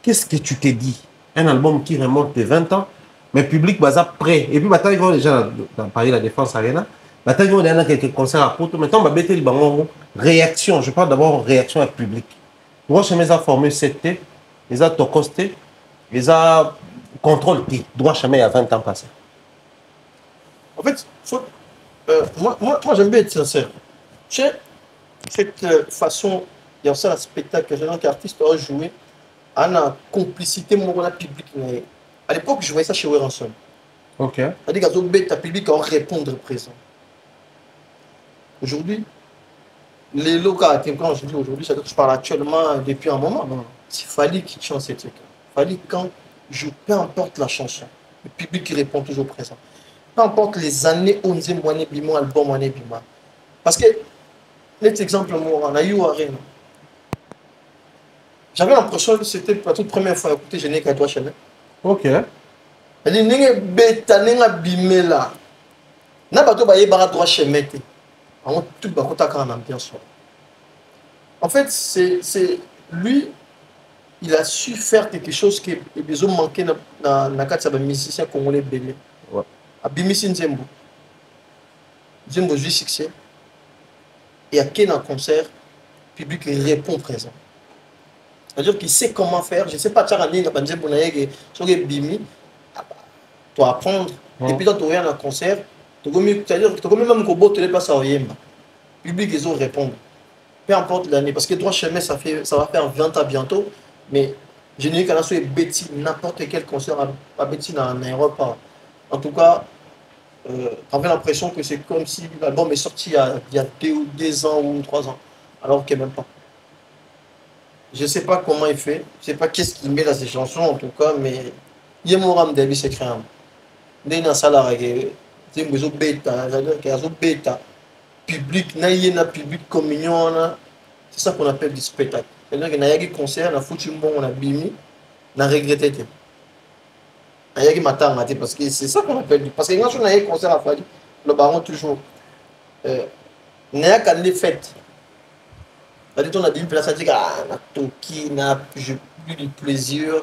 Qu'est-ce que tu t'es dit? Un album qui remonte de 20 ans mais public baza prêt et puis maintenant ils vont déjà dans Paris la Défense Arena. Maintenant ils vont dans quelques concerts à Porto maintenant va bêter le bango réaction, je parle d'abord réaction à public. Droit chemin a formé 7T, ils ont tocosté, ils ont contrôle T. Droit chemin il y a 20 ans passé. En fait, moi j'aime bien être sincère. Tu sais, cette façon, il y a aussi un spectacle que j'ai un artiste a joué, à la complicité mon public. À l'époque, je voyais ça chez Weranson. Ok. C'est-à-dire que ta public en répondre présent. Aujourd'hui, les locaux, quand je dis aujourd'hui, c'est que je parle actuellement depuis un moment. Il fallait qu'il chante cette truc. Il fallait quand je peu importe la chanson, le public qui répond toujours présent. Peu importe les années où on a un album, on bima. Parce que, cet exemple, on a eu Arena. J'avais l'impression que c'était la toute première fois à écouter Génique à toi, Chanel. Ok. Elle dit, n'est-ce pas bêta, n'est-ce pas bimé là. N'a pas tout baillé barra droit chez Mete. Tout le monde a un ambiance. En fait, c'est lui, il a su faire quelque chose qui est besoin de manquer dans le cadre de musicien congolais belé. Abimisi Nzembo. Nzembo joue succès. Et à quel concert, le public répond présent. C'est-à-dire qu'il sait comment faire. Je ne sais pas, tu as dit que Nzembo sur les bimi, tu vas apprendre. Et puis quand tu reviens dans le concert, c'est-à-dire que tu peux même que tu ne passes à rien. Le public, ils ont répondu. Peu importe l'année, parce que droit chemin, ça va faire 20 ans bientôt, mais je n'ai qu'à la bêtise, n'importe quel concert à bêtise en Europe. En tout cas, j'avais l'impression que c'est comme si l'album est sorti il y a 2 ans ou 3 ans, alors que même pas. Je ne sais pas comment il fait, je ne sais pas qu'est-ce qu'il met dans ses chansons en tout cas, mais il y a mon rame d'habit secret. Il y a un salaire qui est bêta, c'est-à-dire qu'il y a un bêta. Public, public communion, c'est ça qu'on appelle du spectacle. C'est-à-dire qu'il y a des concerts, on a foutu bon, on a bimi, on a regretté. Il y a des matins, parce que c'est ça qu'on appelle. Parce que quand on a des concerts à faire, le baron toujours. Il y a quand les fêtes. C'est-à-dire qu'on a dit une place à dire, j'ai eu du plaisir,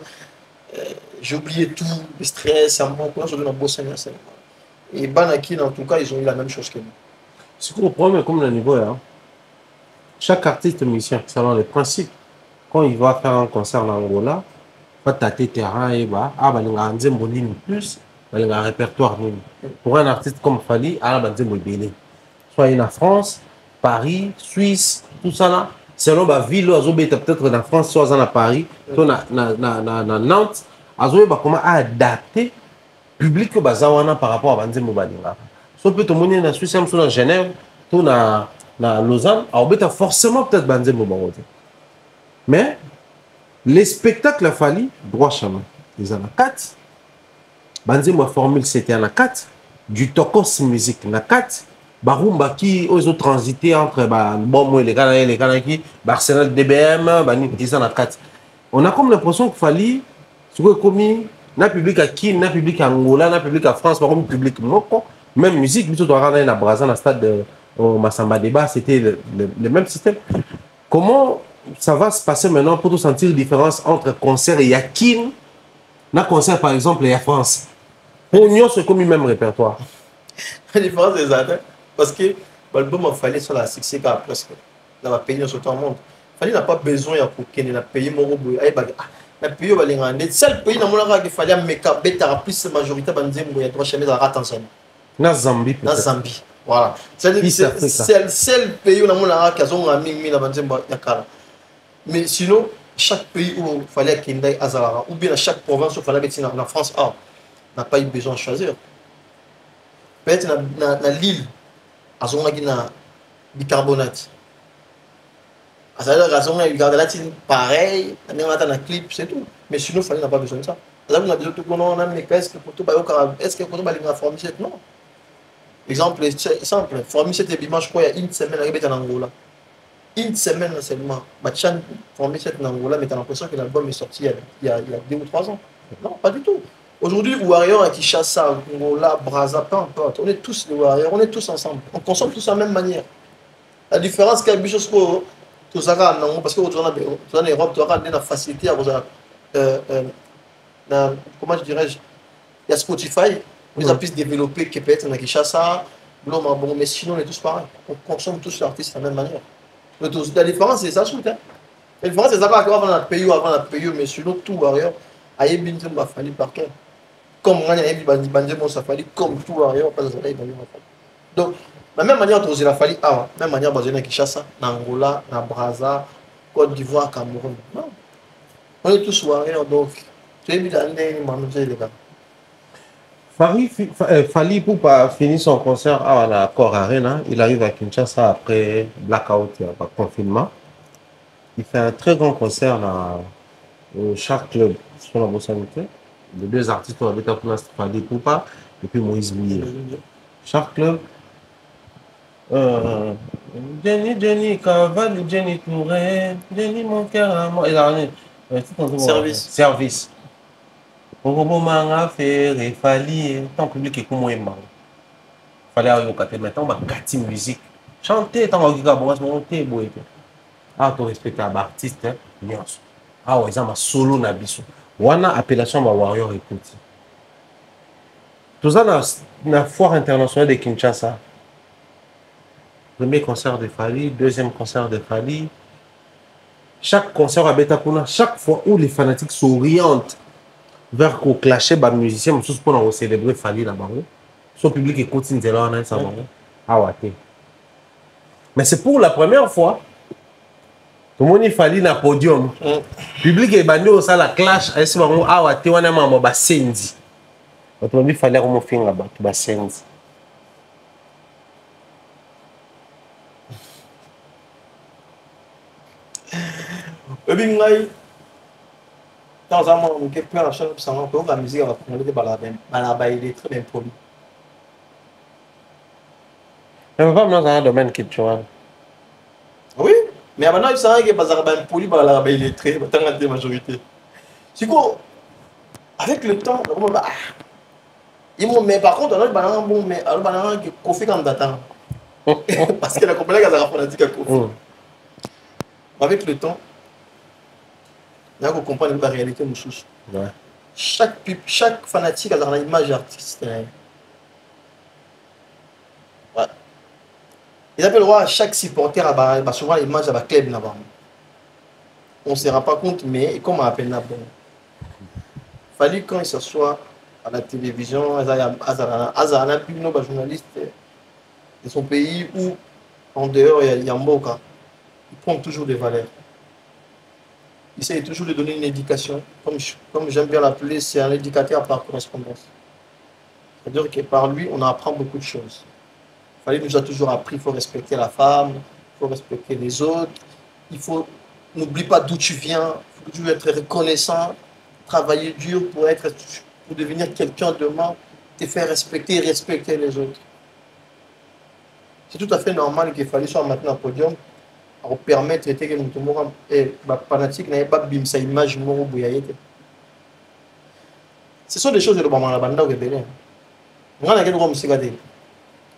j'ai oublié tout, le stress, un bon coup, je donne un beau seigneur. Et Banaki, en tout cas, ils ont eu la même chose que nous. Ce qu'on prend comme le niveau, hein. Chaque artiste musicien, selon les principes, quand il va faire un concert en Angola, il va tâter terrain et il va avoir plus, il a un répertoire. Pour un artiste comme Fali, il a un soit il est en France, Paris, Suisse, tout ça là. Selon la ville, peut-être en France, soit à Paris, soit à Nantes, il va comment adapter le public par rapport à Banzembo Balinga. So peut te monter na Suisse, même na Genève, tout na Lausanne, alors beta forcément peut-être banzembo bango. Mais les spectacles a fallu droit chemin. Ils en ont 4. Banzembo formule c'était en a 4. Du tokos musique na 4. Barumba qui aux autres transité entre bon les gars qui Barcelone DBM, ils en ont 4. On a comme l'impression qu'il fallait ce que commis na public à qui, na public à Angola, na public à France, par public moko, même musique, plutôt doit rendre na Brazza na stade de Massamba Débat, c'était le même système. Comment ça va se passer maintenant pour tout sentir la différence entre concert et Yakin, na concert par exemple et à France? Pour nous, c'est comme le même répertoire. La différence c'est ça, parce que l'album a fallu sur la succès presque dans le pays sur tout le monde. Il n'a pas besoin de payer mon robot. Le pays va les rendre. C'est le pays dans mon qu'il fallait mettre à plus de majorité de trois chemins à Tanzanie. Na Zambie. Na Zambie. Voilà. C'est le seul pays où on a qui a mis la Yakala. Mais sinon, chaque pays où il fallait qu'il y ait Azara, ou bien chaque province où il fallait mettre en France, n'a pas eu besoin de choisir. Peut-être dans l'île, à son bicarbonate. À sa raison, il garde la tine pareil, on a un clip, c'est tout. Mais sinon, il n'a pas besoin de ça. Là, on a besoin de tout, on a mais est-ce que pour tout, est-ce que pour tout, il a formé cette non. Exemple, formé cette dimanche, je crois, il y a une semaine, il est en Angola. Une semaine seulement. Bachan formé cette en Angola, mais tu as l'impression que l'album est sorti il y a 2 ou 3 ans. Non, pas du tout. Aujourd'hui, Warrior à Kinshasa, Angola, Brazza, peu importe. On est tous les Warriors, on est tous ensemble. On consomme tous de la même manière. La différence, c'est qu'il y a des choses tout ça, parce qu'aujourd'hui, en Europe, tu as la facilité à comment je dirais, il y a Spotify, ils ont pu se développer que peut-être dans Kinshasa, mais sinon, on est tous pareils. On consomme tous l'artiste de la même manière. La différence, c'est ça, la différence, c'est ça avant la pays ou avant la pays, mais sinon, tout Warrior, a fallu par cœur. Comme on a dit, ça fallu comme tout Warrior, pas de donc, de la même manière, il a fallu, même manière, basée dans Kinshasa, dans Angola, dans Brazza, Côte d'Ivoire, Cameroun. Non. On est tous Warriors, donc, tu es mis dans les gars. Fali, pour pas finir son concert à la Cor Arena, il arrive à Kinshasa après blackout, confinement. Il fait un très grand concert dans chaque club sur la Bosanité. Les 2 artistes ont habité à Fali Poupa et puis Moïse Bouillet. Chaque club. Jenny Caval, Jenny Touré, Jenny mon cœur à moi. Service. Pour manga faire et Fali, tant public est comme moi. Fallait avoir au côté maintenant, ma gâti musique. Chanter tant que vous avez monté, boy. Tu respectes l'artiste, bien sûr. Ils ont un solo na biso. Wana appellation ma Warrior écoute. Tout ça dans la foire internationale de Kinshasa. Premier concert de Fali, deuxième concert de Fali. Chaque concert à Betakuna, chaque fois où les fanatiques s'orientent vers qu'on clashait les musiciens, mais pour célébrer Fali là-bas. Son public écoute une zéro en un savon. Mais c'est pour la première fois. Tout le monde Fali na podium. Le public est banni au ça la clash. Et c'est bon, tu on a maman basendi. Tout le monde Fali comme fin là-bas, basendi. Ebingai dans un moment qui peut la chaîne ça on peut la musique va prendre des balaba il est très bien produit. Mais pas dans un domaine qui tu vois. Oui, mais maintenant il s'en que bazar ben poli balaba il est très dans la majorité. C'est quoi avec le temps ils m'ont mais par contre alors banana bon mais alors banana qui Kofi comme data. Parce que la compagnie a fanatique à Kofi. Avec le temps il faut comprendre la réalité de choses. Chaque fanatique a une image artiste. Ouais. Ils appellent chaque supporter a souvent l'image de la club là-bas. On ne se rend pas compte, mais comme on appelle là-bas. Il fallait quand il s'assoit à la télévision, Azana plus nos journalistes de son pays ou en dehors il y a Mboka. Il prend toujours des valeurs. Il essaie toujours de donner une éducation, comme j'aime bien l'appeler, c'est un éducateur par correspondance. C'est-à-dire que par lui, on apprend beaucoup de choses. Fallait nous a toujours appris, il faut respecter la femme, il faut respecter les autres, il faut, n'oublie pas d'où tu viens, il faut toujours être reconnaissant, travailler dur pour devenir quelqu'un demain, te faire respecter et respecter les autres. C'est tout à fait normal qu'il fallait soit maintenant au podium pour permettre que nous et fanatique n'ait pas bim sa image moro bouyayete. Ce sont des choses de l'obama la banda ou rebelle. On a quelqu'un comme Sigade.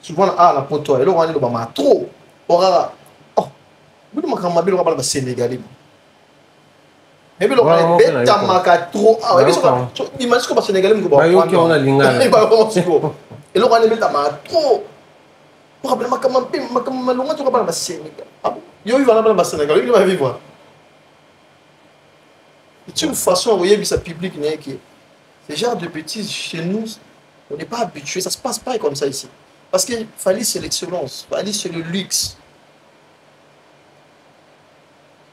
Souvent la poto et l'on est l'obama trop. Ora oh, vous me camabé le rabal sénégalais. Mais le rabal bête tamaka trop. Ah ouais, imagine que le sénégalais me ba yo ki on a lingala. Et le rabal bête tamaka trop. Problème makamamalo tu rabal Sénégal. Ah yo il va là Sénégal, il va vivre. C'est une façon de voir ça public qui ce genre de bêtises chez nous, on n'est pas habitué, ça se passe pas comme ça ici. Parce qu'il fallait c'est l'excellence, fallait c'est le luxe.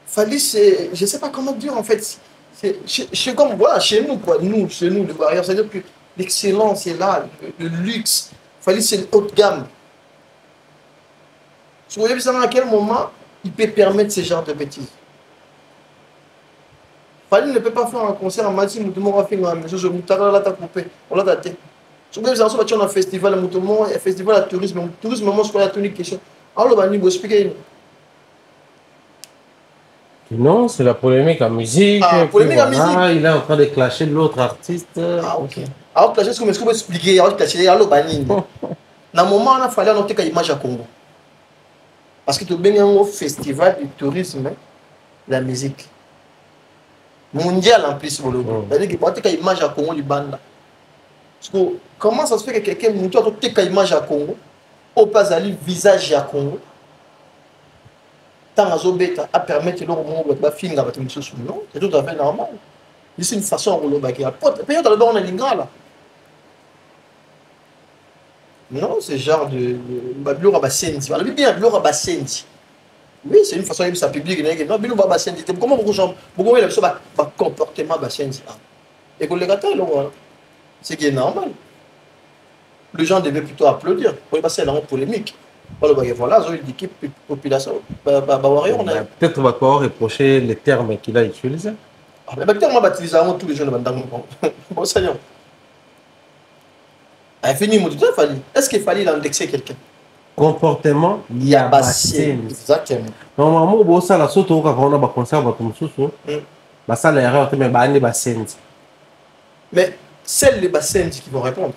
Fallait c'est, je sais pas comment dire en fait, c'est comme voilà chez nous quoi, chez nous les barrières, c'est-à-dire que l'excellence est là, le luxe, fallait c'est haut de gamme. Vous voyez à quel moment il peut permettre ce genre de bêtises. Fali ne peut pas faire un concert en Mati, Moutoumou a fait une chose, Moutara l'a coupé, on l'a daté. Si vous avez un festival, un festival de tourisme, moi je crois qu'il y a une question. Alors, on va expliquer. Non, c'est la polémique en musique. Ah, polémique en musique. Il est en train de clasher l'autre artiste. Ah, ok. Alors, clasher, est-ce que vous pouvez expliquer? Alors, clasher, alors, banine. Dans le moment, on a fallu noter qu'il y a une image à Congo. Parce que tu as bien un festival du tourisme, la musique. Mondial en plus, c'est-à-dire que tu as une image à Congo, du banda. Comment ça se fait que quelqu'un nous a une image à Congo, au pas aller visage à Congo, tant à permettre de faire un film, non, c'est tout à fait normal. C'est une façon de le faire. Peut-être que on a l'ingrat. Non, c'est genre de Babylora Bassendi. On a bien Babylora Bassendi. Oui, c'est une façon de ça public. Non, Babylora Bassendi. Comment beaucoup de gens, beaucoup de gens, comportement Bassendi. Et que les gars, c'est qui est normal. Les gens devaient plutôt applaudir. Pour les passer dans une polémique. Voilà, ils disent que la population. Peut-être qu'on va pouvoir reprocher les termes qu'il a utilisés. Mais les termes, on va utiliser tous les jeunes dans le monde. Bon, ça y est. Est-ce qu'il fallait indexer quelqu'un? Comportement, il y a Bassendi. Exactement. Normalement, ça la saute au on a un concert comme ça. Ça l'erreur, mais il y a Bassendi. Mais c'est les Bassendi qui vont répondre.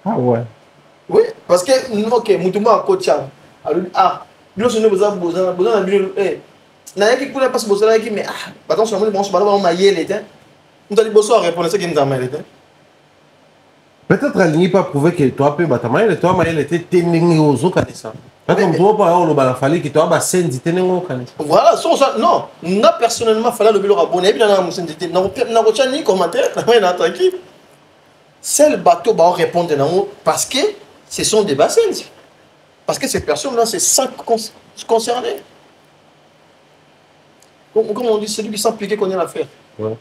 Ah ouais. Oui, parce que, ok, Moutouma en coach. Ah, nous sommes besoin de n'a qui connaît pas ce besoin qui mais ah, pardon, sur le bon, on m'a yé les temps. Nous allons bosser à répondre à ce qui nous amène les temps. Peut-être qu'elle n'y pas prouvé que toi, peu bâtiment, et toi, elle était ténègre aux autres canissants. Comme toi, par exemple, il fallait que toi, Bassendi, ténègre aux canissants. Voilà, non, nous, personnellement, il fallait le bureau abonné, et puis, on a ni commentaire, on a tranquille. C'est le bateau qui va répondre parce que ce sont des Bassendi. Parce que ces personnes-là, c'est 5 concernés. Comme on dit, c'est lui qui s'implique qu'on a l'affaire.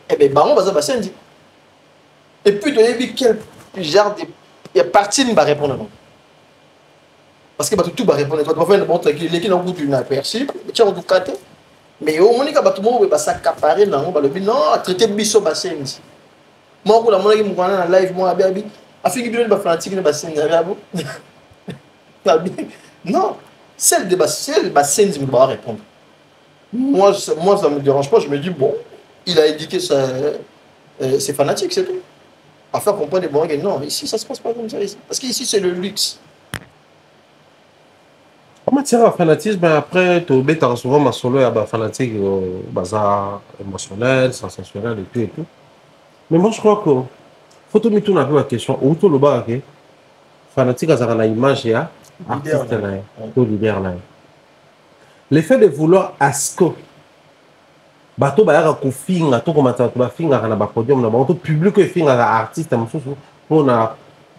Eh bien, Baron va Bassendi. Et puis, tu as vu quel genre de partie ne va répondre. Parce que tout va répondre. Tu vas faire une bonne l'équipe n'a pas d'une aperçu, tu as tout caté. Mais au moins, tout le monde va s'accaparer dans le but. Non, traiter Bisso Bassendi. Moi, je suis en live, moi, je suis en fanatique de Bassendi. Non, celle de Bassendi me va répondre. Moi, ça ne me dérange pas. Je me dis, bon, il a indiqué c'est fanatique, c'est tout. À faire comprendre des bons que non, ici, ça ne se passe pas comme ça. Ici. Parce qu'ici, c'est le luxe. En matière de fanatisme, après, tu as souvent ma solo et fanatique, bazar émotionnel, sensationnel et tout. Mais moi, je crois que faut tout mettre un peu la question. Où tout le bas, fanatique, ça a une image, il y a artiste, tout leader. L'effet de vouloir asco. Bato ba yaka ko finga to ko matatu ba finga kana ba podium na ba to public ko finga ka artiste mususu pona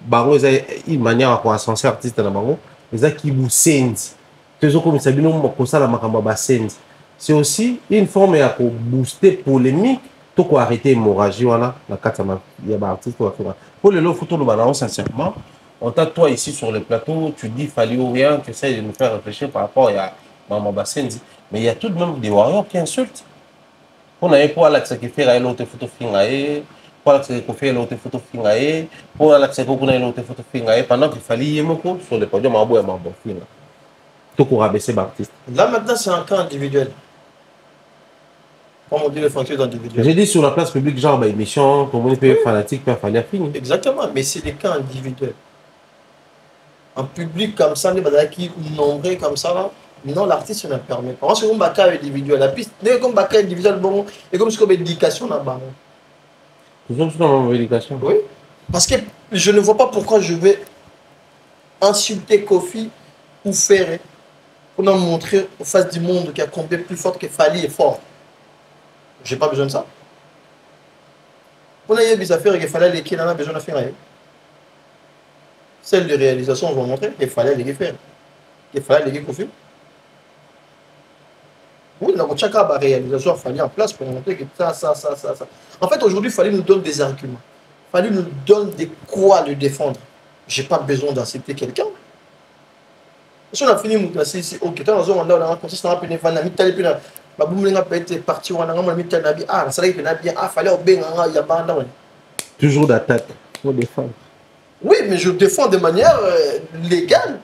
bango za une manière ko ascenser artiste na bango eza ki busendi tezo ko misabino ko sala makamba ba sendi c'est aussi une forme ya ko booster polémique to ko arrêter hémorragie wana na kata ya ba artiste ko finga pour le lo photo lo ba sincèrement On t'a toi ici sur le plateau, tu dis Fali ou rien, tu essaies de nous faire réfléchir par rapport à Maman Bassendi. Mais il y a tout de même des warriors qui insultent. On a pour Alex qui fait l'autre photo fingae, pour Alex qui fait l'autre photo fingae, pour Alex qui fait l'autre photo fingae, pendant qu'il fallait y aller sur le podium à bout et Mambo Finga. Tout pour rabaisser l'artiste. Là maintenant, c'est un cas individuel. Comme on dit, les fonctions individuelles. J'ai dit sur la place publique, genre, bah, émission, comme on peut fanatique, peut faire finir. Exactement, mais c'est des cas individuels. En public comme ça, les badaïs qui nombreux comme ça, là, non, l'artiste ne permet pas. C'est un cas individuel. La piste, dès comme cas individuel, bon, et comme c'est une éducation là-bas. Toujours sur la éducation. Oui. Parce que je ne vois pas pourquoi je vais insulter Kofi ou faire pour nous montrer aux faces du monde qu'il y a combien plus fort que Fali est fort. J'ai pas besoin de ça. On a des affaires qu'il fallait les qui en a besoin de faire. Celle de réalisation, on va montrer qu'il fallait les faire. Il fallait les Kofi. Oui, dans chaque réalisation, il fallait en place pour montrer que ça. En fait, aujourd'hui, il fallait nous donner des arguments. Il fallait nous donner de quoi le défendre. J'ai pas besoin d'inciter quelqu'un. Si on a fini, on a dit, ok, on a consisté à peine fan, toujours d'attaque pour défendre. Oui, mais je défends de manière légale.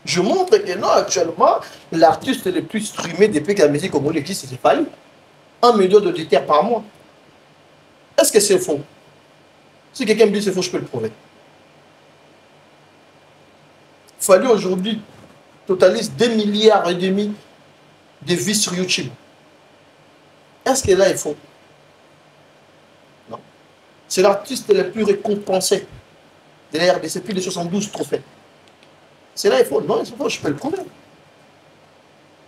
Je montre que non, actuellement, l'artiste le plus streamé depuis que la musique congolaise existe, c'est Fali. 1 million d'auditeurs par mois. Est-ce que c'est faux? Si quelqu'un me dit c'est faux, je peux le prouver. Fali aujourd'hui totalise 2,5 milliards de vues sur YouTube. Est-ce que là il faut? Non. C'est l'artiste le plus récompensé de la RDC, plus de 72 trophées. C'est là il faut? Non, il faut, je peux le prouver.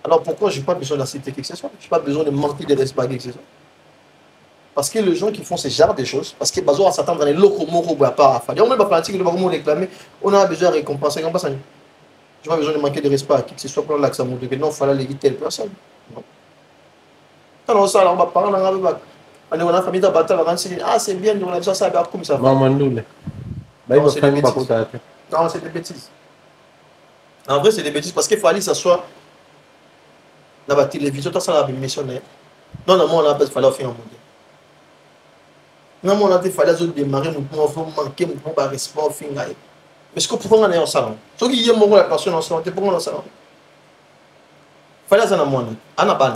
Alors pourquoi je n'ai pas besoin d'inciter quelque chose? Je n'ai pas besoin de manquer de respect quelque chose. Parce que les gens qui font ce genre de choses, parce que besoin à s'attendre dans les locaux moraux, on n'est pas fanatique, on réclamer, on a besoin de récompenser. Je n'ai pas besoin de manquer de respect à qui que ce soit pour là que ça montre que non, il fallait les telle personne. Non. Quand on sort, on va parler, on a la famille d'Abata, ah c'est bien, on a besoin de ça, comme ça. Non, c'est des bêtises. Non, c'est des bêtises. En vrai, c'est des bêtises parce qu'il fallait que ça soit dans la télévision, ça la missionnaire. Non, non, on a besoin de faire un mondial. Non, on a besoin de démarrer, on va manquer, on va respect au fin. Mais ce que pour qu'on ait un salon, ceux qui aiment la personne en salon, c'est pour qu'on ait un salon. Il fallait que ça soit moi, on a pas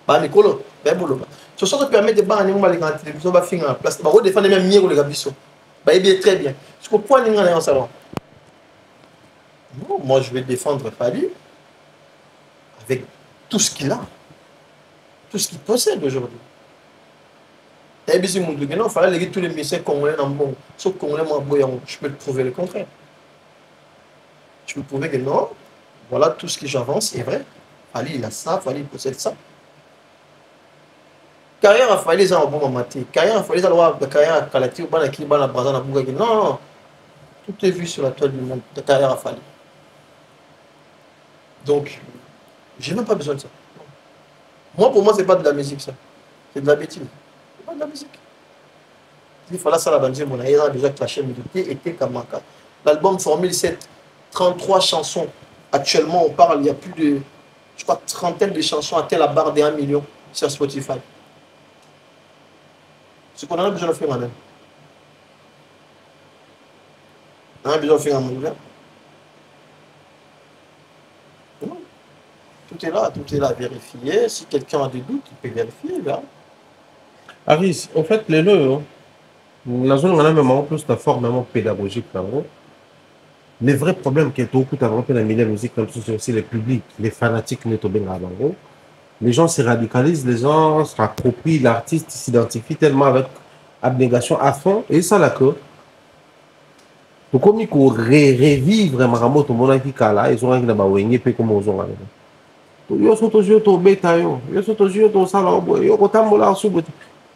bah Nicolo, ben boulot. Ce sont qui permet de barrer les grandes télévisions, va finir en place. Bah on défend même mieux les gabissos. Bah il est très bien. Ce que pour qu'on ait un salon. Non, moi je vais défendre Fali avec tout ce qu'il a, tout ce qu'il possède aujourd'hui. Et bien si mon Dieu, non, il fallait léguer tous les messieurs congolais dans le monde. Sauf congolais, moi, je peux te prouver le contraire. Je peux prouver que non, voilà tout ce que j'avance, c'est vrai. Fali, il a ça, Fali, il possède ça. Carrière a fallu ça en bon moment. Carrière a fallu ça la carrière à Kalati ou Banaki, Bana Brazana Bouga. Non, tout est vu sur la toile du monde. Ta carrière a fallu. Donc, j'ai même pas besoin de ça. Moi, pour moi, c'est pas de la musique, ça. C'est de la bêtise. C'est pas de la musique. Il fallait ça la bande, mon aïe, a déjà clashé, mais était Kamaka. L'album Formule 7, 33 chansons. Actuellement, on parle, il y a plus de, je crois, trentaine de chansons atteint la barre des 1 million sur Spotify. Ce qu'on a besoin de faire, madame. On a besoin de faire un mouvement. Tout est là à vérifier. Si quelqu'un a des doutes, il peut vérifier. Là. Aris, en fait, les deux, la zone, on a même en plus de forme pédagogique. Les vrais problèmes qui est au coup d'avoir la musique, c'est aussi le public, les fanatiques, les gens se radicalisent, les gens se rapproprient, l'artiste s'identifie tellement avec abnégation à fond, et ça là que pour comme il faut revivre vraiment tout le monde qui est là, ils ont un qui peut comme ils ont là. Yo sont toujours au bêta yo sont toujours au salon yo kotambola subu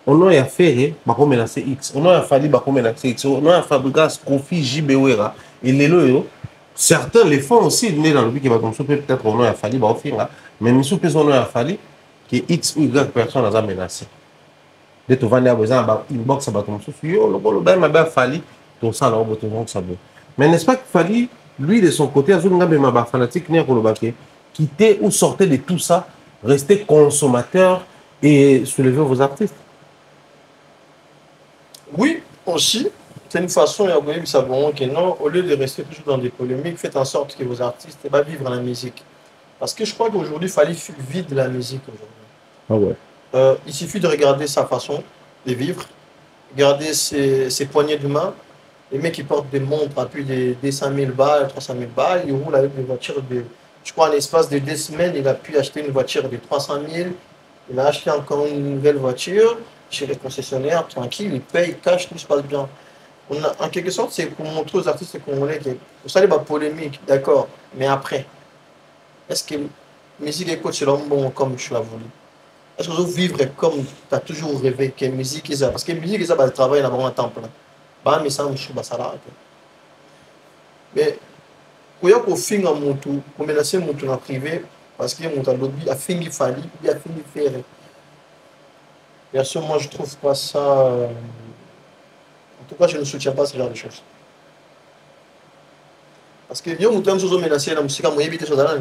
on a affaire ba comme na CX on a fallu ba comme na CX on a Fabregas Kofi JBWera et les yo certains les font aussi dans le but qui va comme ça peut-être on a fallu ba offrir là mais nous supposons on a fallu que X ou Y personne a menacé de te vendre à besoin ba inbox ba comme ça yo le ba ma ba fallu ton salon ba tout ça Mais n'est-ce pas qu'il fallait, lui de son côté, à fanatique, quitter ou sortir de tout ça, rester consommateur et soulever vos artistes? Oui, aussi. C'est une façon, il savoir que non, au lieu de rester toujours dans des polémiques, faites en sorte que vos artistes vivre la musique. Parce que je crois qu'aujourd'hui, il fallait vivre la musique aujourd'hui. Ah ouais. Il suffit de regarder sa façon de vivre, regarder ses poignées de main. Les mecs qui portent des montres à plus de 200 000 balles, 300 000 balles, ils roulent avec des voitures de. Je crois en l'espace de 2 semaines, il a pu acheter une voiture de 300 000. Il a acheté encore une nouvelle voiture chez les concessionnaires, tranquille, il paye, cash, tout se passe bien. En quelque sorte, c'est pour montrer aux artistes congolais que vous savez, polémique, d'accord, mais après, est-ce que la musique écoute selon bon comme tu l'as voulu? Est-ce que vous vivre comme tu as toujours rêvé que la musique est ça? Parce que la musique est ça, le travail là-bas en temps plein. Mais ça, je suis mais quand on finit en moto, on menace mon tour en privé parce que mon lobby a fini fallu, il a fini faire. Bien sûr, moi je trouve pas ça. En tout cas, je ne soutiens pas ce genre de choses. Parce que yo mutu mzozo menacer la musique moyebi te choses là.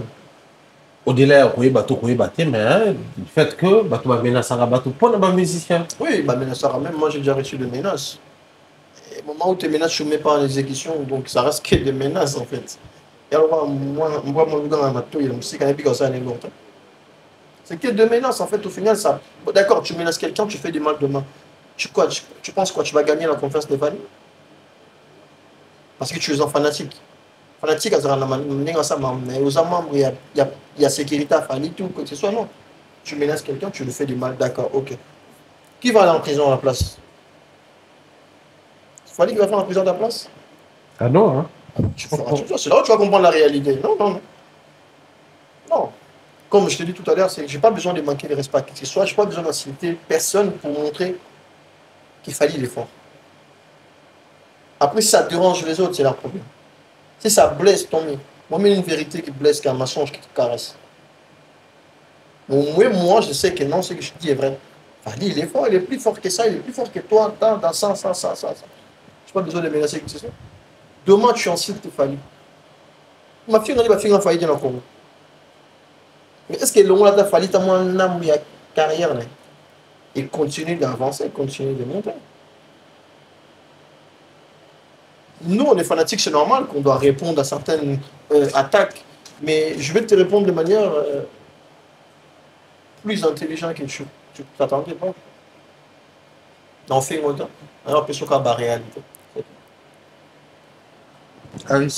Au-delà de bateau mais le fait que bateau va menacer bateau pour les musiciens. Oui, bah menacer même moi j'ai déjà reçu des menaces. Et au moment où tu menaces, je ne mets pas en exécution, donc ça reste que des menaces en fait. Et alors moi mon gars dans ma tour, il y a la musique un peu comme ça longtemps. C'est que des menaces en fait au final ça. D'accord, tu menaces quelqu'un, tu fais du mal demain. Tu penses quoi? Tu vas gagner la confiance des familles? Parce que tu es un fanatique. Fanatique, mais aux membres, il y a sécurité à faire, tout, que ce soit, non. Tu menaces quelqu'un, tu lui fais du mal, d'accord, ok. Qui va aller en prison à la place? Il fallait qu'il va faire en prison à la place? Ah non, hein? C'est là où tu vas comprendre la réalité. Non, non, non. Non. Comme je te dis tout à l'heure, je n'ai pas besoin de manquer de respect à qui que ce soit, je n'ai pas besoin d'insulter personne pour montrer qu'il fallait l'effort. Après, si ça dérange les autres, c'est leur problème. Si ça blesse, tant mieux. Moi, mais une vérité qui blesse, qu'un mensonge qui te caresse. Moi, je sais que non, ce que je dis est vrai. Fali, il est fort, il est plus fort que ça, il est plus fort que toi, dans ça. Je n'ai pas besoin de menacer qui que ce soit. Demain, tu insultes Fali. Ma fille, on a failli dans le Congo. Mais est-ce que le monde a fallu tellement un âme et carrière là? Et continue d'avancer, continue de monter. Nous, on est fanatiques, c'est normal qu'on doit répondre à certaines attaques, mais je vais te répondre de manière plus intelligente que tu t'attendais pas. On fait un temps. Alors, on peut sur la réalité. Aris.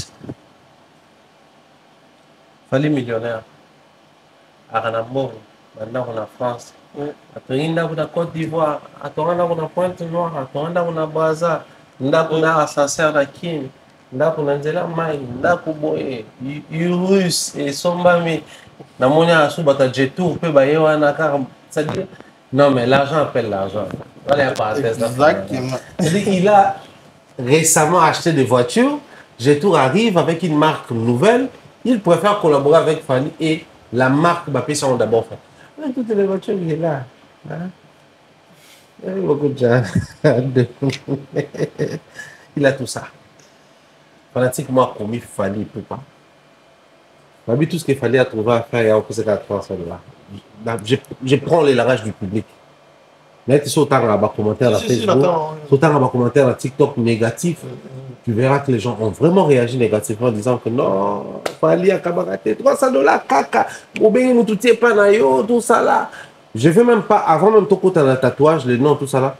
Fallait millionnaire. À Ranambo, maintenant on a France. Après, on a Côte d'Ivoire. Après, on a Pointe-Noire. Après, on a Baza. Ndakuna assasseur la Kin, ndakuna nzela mai, ndakuboye, Urus et Sombami, namonia asubata Jetour, peut bailler wana car ça dit non mais l'argent appelle l'argent. Voilà Exactement. C'est-à-dire qu'il a récemment acheté des voitures, Jetour arrive avec une marque nouvelle, il préfère collaborer avec Fanny et la marque va payer son d'abord fait. Toutes les voitures il est là. Hein? Il y a beaucoup de gens. Il a tout ça. Fanatiquement commis, il fallait, il ne peut pas. Mais tout ce qu'il fallait trouver à faire, il y a encore ces 300 $. Je prends les larages du public. Là, tu sautes en bas commentaire à Facebook, sautes en bas commentaire à TikTok négatif. Tu verras que les gens ont vraiment réagi négativement en disant que non, il fallait à Kabaraté, 300 $, caca, ou bien nous tout pas na yo, tout ça là. Je ne veux même pas, avant même ton côté dans le tatouage, le nom, tout ça là.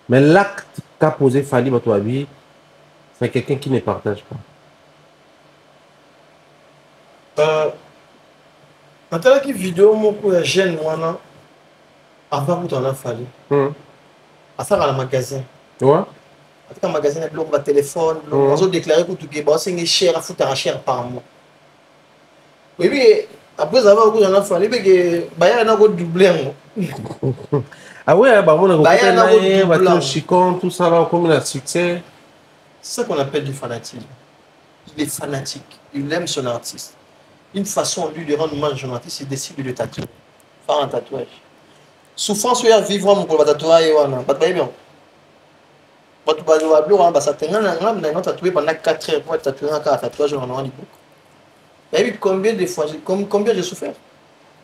Mais l'acte qu'a posé Fali Batouabi, c'est quelqu'un qui ne partage pas. Maintenant, qui vidéo, mon coup, la jeune, avant que tu en as fallu. À ça, dans le magasin. Ouais. Dans le magasin, il y a le téléphone, on a déclaré que tout est cher, à foutre à cher par mois. Oui, mais. Après avoir beaucoup d'en fallu, parce que Baya n'a pas doublé. Ah ouais, bah on a beaucoup Chicon, tout ça là, comme il a succès. C'est ça qu'on appelle du fanatisme. Il est fanatique, il aime son artiste. Une façon lui de rendre hommage à son artiste, il décide de le tatouer, faire un tatouage. Souffrance, il y a vivre mon tatouage, pas de bien. bato bazwa biloko wana basatenga na ngai na tatoué pendant 4 heures pour tatouer un tatouage en noir du book. Et puis combien de fois combien j'ai souffert.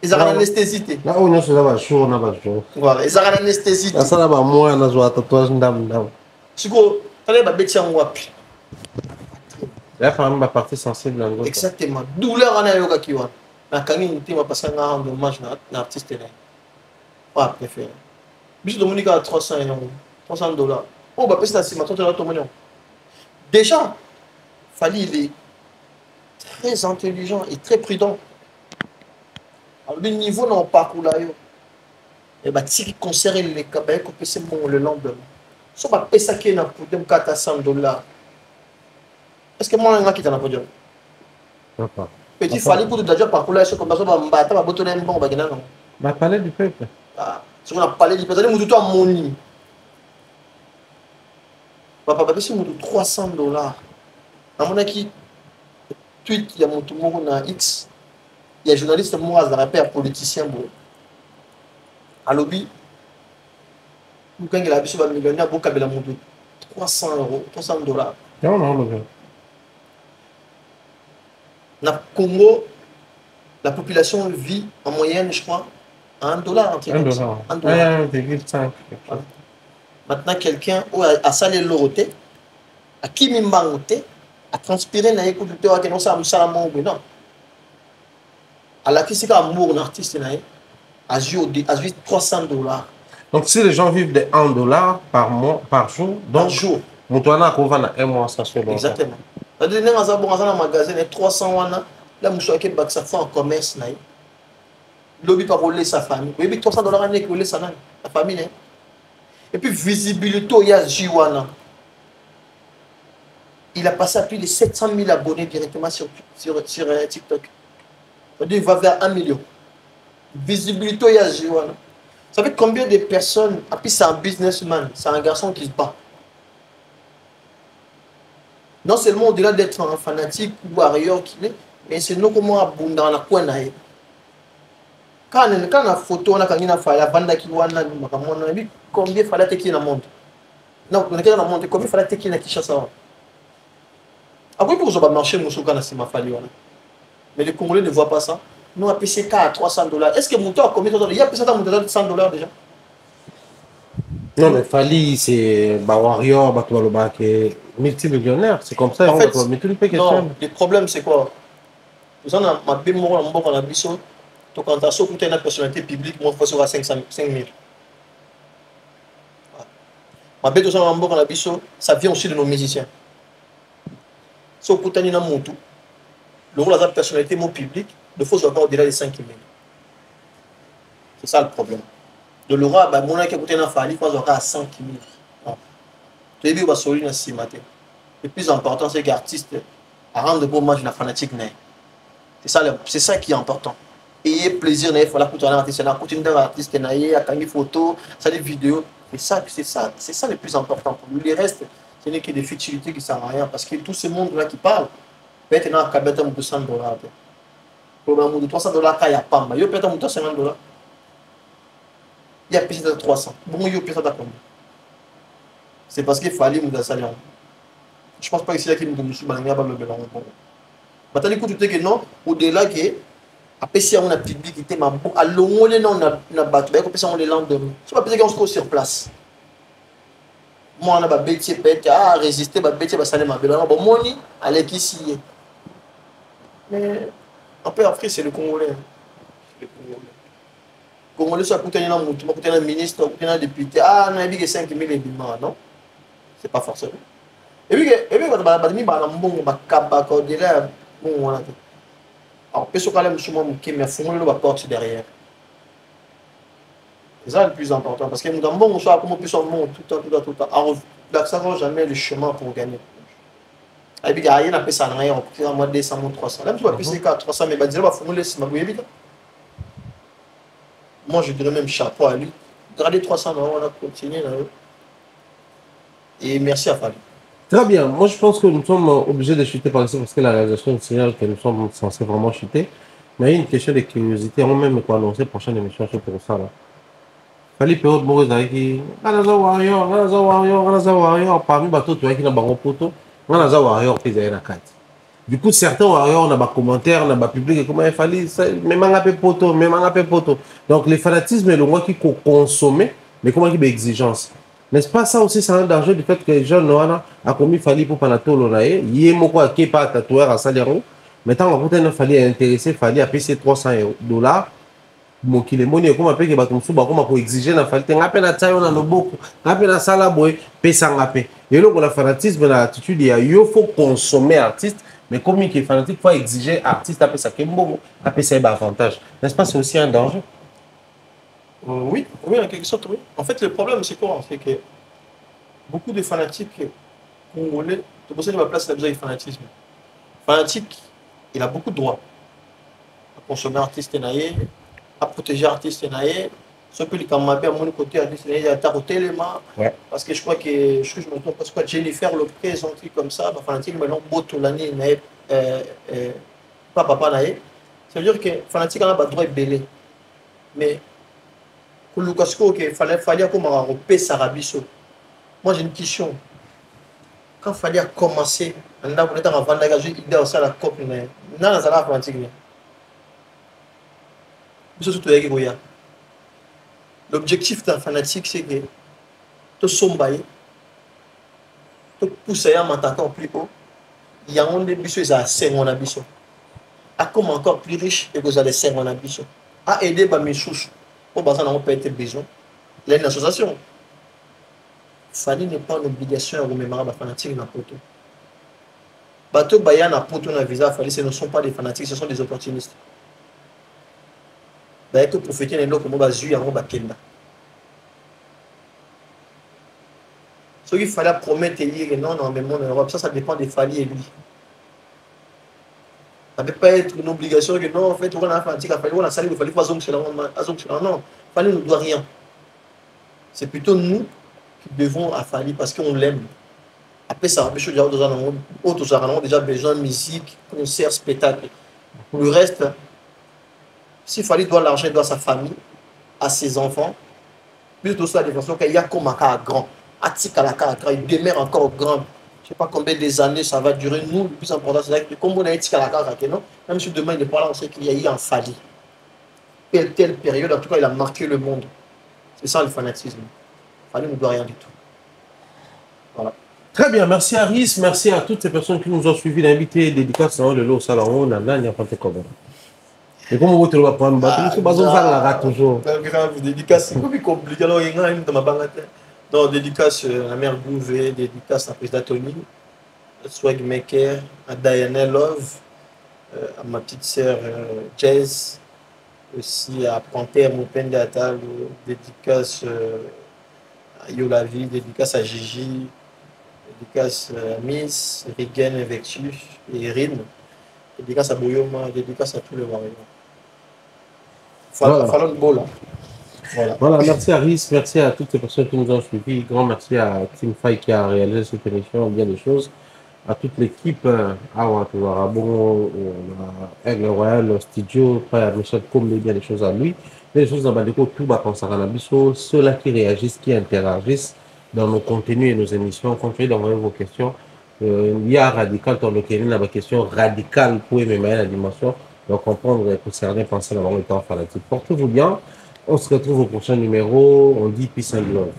Ils ont anesthésie. Là on est là bas chaud na bas chaud. Voilà, ils ont anesthésie. Ça là bas moi na zo tatouage ndam. Siko, tale ba beti en wapi. Là quand même ma partie sensible en exactement. Douleur en ayoka ki wana. Na kangi mutima parce que nga rendre hommage na artiste là. Pas préféré. Biso de Monica à 300 euros. $300. Oh, bah, c'est assez, maintenant, tu as ton million. Déjà, Fali, il est très intelligent et très prudent. Alors, le niveau dans le parcours là, et bah, si il conserve les cabins, c'est bon le lendemain. Si on va payer ça qui est pour $400. Est-ce que moi, je suis dans le podium? Petit Fali, pour tout déjà parcours là, c'est comme ça, on va battre, on va botter un bon, on va gagner. On va parler du peuple. Si on a parlé du peuple, on va tout à mon lit. Papa, c'est $300. À mon avis, tweet, il y a mon tout monde dans X. Il y a un journaliste, moi, un rappeur politicien. À lobby, quand il a vu sur le millionnaire, il y a $300, $300. Non, non, non. Dans le Congo, la population vit en moyenne, je crois, à $1. $1. 1,5. Maintenant, quelqu'un a salé l'oroté, a kimimbangoté, a transpiré dans les coups de terre, qui n'ont pas de non. À la qui c'est qu'un mot, un artiste, a joué $300. Donc, si les gens vivent de $1 par mois, par jour, donc, Moutouana a couvert un mois, ça se fait. Exactement. La dernière fois, on a un magasin, 300 là, je suis en commerce. Lobby par rouler sa famille. Oui, $300 année que rouler sa famille. Et puis, visibilité, il y a Jiwana. Il a passé à plus de 700 000 abonnés directement sur TikTok. Il va vers 1 million. Visibilité, il y a Jiwana. Vous savez combien de personnes, et puis c'est un businessman, c'est un garçon qui se bat. Non seulement au-delà d'être un fanatique ou ailleurs qu'il est, mais c'est nous comment abondant la coin. Quand on a photo, on a la bande qui wana combien fallait qu'il y ait dans le monde. Non, on est dans le monde, combien fallait qu'il y ait dans Kinshasa. Après, pour que marché, mais les Congolais ne voient pas ça. Nous, on a payé à $300. Est-ce que Mouton a combien de $? Il y a payé $100 déjà. Non, mais Fali, c'est Warrior, qui est multimillionnaire. C'est comme ça. En fait, mais tout le pays non, le problème, c'est quoi? Nous avons un bémol en ambition. Donc, quand tu as une personnalité publique, moi, il faut à 5 000. Ma bête aux gens en ambition, ça vient aussi de nos musiciens. Si on peut tenir un montou, le rôle de la personnalité publique, il faut avoir au-delà de 5 000. C'est ça le problème. De l'aura, mon qui a coûté un fali, il faut avoir à 5 000. Tu as vu, on va sortir dans ce matin. Le plus important, c'est que l'artiste a rendu bon hommage à la fanatique. C'est ça qui est important. Ayez plaisir, il faut la coûter un artiste, la coûter un artiste, à prendre des photos, ça des vidéos. C'est ça le plus important pour lui. Les restes, ce n'est que des futilités qui ne servent à rien. Parce que tout ce monde-là qui parle, peut-être qu'il y a $100. Pour le monde de $300, il n'y a pas. Il y a peut-être $50. Il y a peut-être 300. Bon, il y a peut-être combien? C'est parce qu'il fallait nous faire ça. Je ne pense pas que c'est là qu'il nous dit que nous sommes maintenant, écoute, tu sais que non, au-delà que après si on a public qui était bon, alors on est non on a battu, après si on est lendemain. C'est pas parce qu'on se sur place. Moi on a bêtier peut-être à résister, bêtier va saler ma belle. Bon moni allez qui ici. Mais en peu Afrique c'est le Congolais. Le Congolais ça coûte un montant, coûte un ministre, coûte un député. Ah on a dit que 5 000 ébiments, non? C'est pas forcément. Et puis quand on a mis un bon bakaba là bon on a alors, peut-se quand même souvent mais fond le porte derrière. C'est ça le plus important parce que nous avons bon soit comment peut se monter tout le temps. Alors, ça va jamais le chemin pour gagner. Et puis il y a rien à payer ça rien, on peut en moins 200 300. Même si on a payé 300 mais dire va formuler si ma bouille moi je dirais même chapeau à lui. Gardez 300 on a continué là. Et merci à Fali. Très bien. Moi, je pense que nous sommes obligés de chuter par ici parce que la réalisation signale que nous sommes censés vraiment chuter. Mais il y a une question de curiosité. On même quoi annoncer la prochaine émission sur pour ça. Là. Fallait période moko ezalaki nga naza warrior nga naza warrior nga naza warrior parmi bato toyaki na bango poto nga naza warrior mpe ezali na kati. Du coup certains warriors na bacommentaire na bapublic ekoma efali memanga mpe poto memanga mpe poto. Donc les fanatismes elongwaki kokonsome mais ekomaki baexigence. N'est-ce pas ça aussi, c'est un danger du fait que les jeunes a commis fali pour panatolo na ye moko ake pa tatoueur à salaire. Maintenant on a fallu intéresser fali à payer $300. Mokile moni comme appelle que bato musu ba comme ko exiger na fali nga pe na tayo na loboko nga pe na sala boy pesa nga pe. Et là la fanatisme na attitude ya yo faut consommer artiste mais comme il est fanatique faut exiger artiste après ça kembo après ça avantage. N'est-ce pas c'est aussi un danger? Oui, oui, en quelque sorte, oui. En fait, le problème, c'est quoi? C'est que beaucoup de fanatiques congolais, c'est pour ça que ma place, il a besoin de fanatisme. Fanatique, il a beaucoup de droits à consommer artiste naïe, à protéger artiste naïe. Ce que les camarades, à mon côté, artiste naïe, à taroter les mains. Parce que je crois que je me trompe, parce que Jennifer Lopez, un truc comme ça, fanatique, maintenant, boto l'année, pas papa naïe. Ça veut dire que fanatique, on a pas de droit de belé. Mais il fallait comme un Sarabiso. Moi j'ai une question. Quand il fallait commencer, on a vendre la COP. L'objectif d'un fanatique, c'est que tu sombaye, tu pousses à m'attaquer plus haut. Il y a un des bisous, ils ont 5 en abisso. À comme encore plus riche, et vous avez 5 en abisso. À aider mes sous. Pour ça, on peut être besoin. Il y a une association. Fali n'est pas une obligation à remémorer les fanatiques dans le poteau. Bateau Bayan a poteau dans le visa, Fali, ce ne sont pas des fanatiques, ce sont des opportunistes. D'ailleurs, que profiter de l'eau comme on va jouer en Bakenda. Ce qu'il fallait promettre et dire non, non, mais mon Europe, ça dépend des Fali et lui. Ça ne peut pas être une obligation que non, en fait, on a un fanatique, on a salé, il fallait pas zoom sur la non, Fali ne doit rien. C'est plutôt nous qui devons à Fali parce qu'on l'aime. Après ça, nous avons déjà besoin de musique, concert, spectacle. Pour le reste, si Fali doit l'argent, il doit à sa famille, à ses enfants, plus de ça, des façons qu'il y a comme un cas grand. Il demeure encore grand. Je ne sais pas combien des années ça va durer. Nous, le plus important, c'est que comme on a été à la carte, même si demain il est pas là, on sait qu'il y a eu un Fali. Telle période, en tout cas, il a marqué le monde. C'est ça le fanatisme. Fali ne doit rien du tout. Voilà. Très bien, merci à Rhys, merci à toutes ces personnes qui nous ont suivis, l'invité dédicace dans le lot salon, Nana, il y a pas de problème. Et comme vous trouvez pas, toujours. Grave, dédicace, c'est compliqué. Alors, il y a une de ma banque. Non, dédicace à la mère Bouvet, dédicace à la présidente Tony, à Swagmaker, à Diana Love, à ma petite sœur Jazz, aussi à Panthère Moupende Atal, dédicace à Yolavi, dédicace à Gigi, dédicace à Miss, Rigen, Invectus et Erin, dédicace à Bouyoma, dédicace à tous les warriors. Fallon beau là. Voilà, merci à Rhys, merci à toutes les personnes qui nous ont suivis. Grand merci à Tim Fay qui a réalisé cette émission, bien des choses. À toute l'équipe, à Ouatouarabon, à Aigle Royal, Studio, à Michel Combe, bien des choses à lui. Bien des choses dans Badeko, tout va concernant Nabiso, ceux-là qui réagissent, qui interagissent dans nos contenus et nos émissions. Continuez d'envoyer vos questions. Il y a radical, dans le Kenya, la question radicale pour aimer la dimension. Donc, comprendre et concerner, penser d'avoir le temps fanatique. Portez-vous bien. On se retrouve au prochain numéro. On dit peace and love.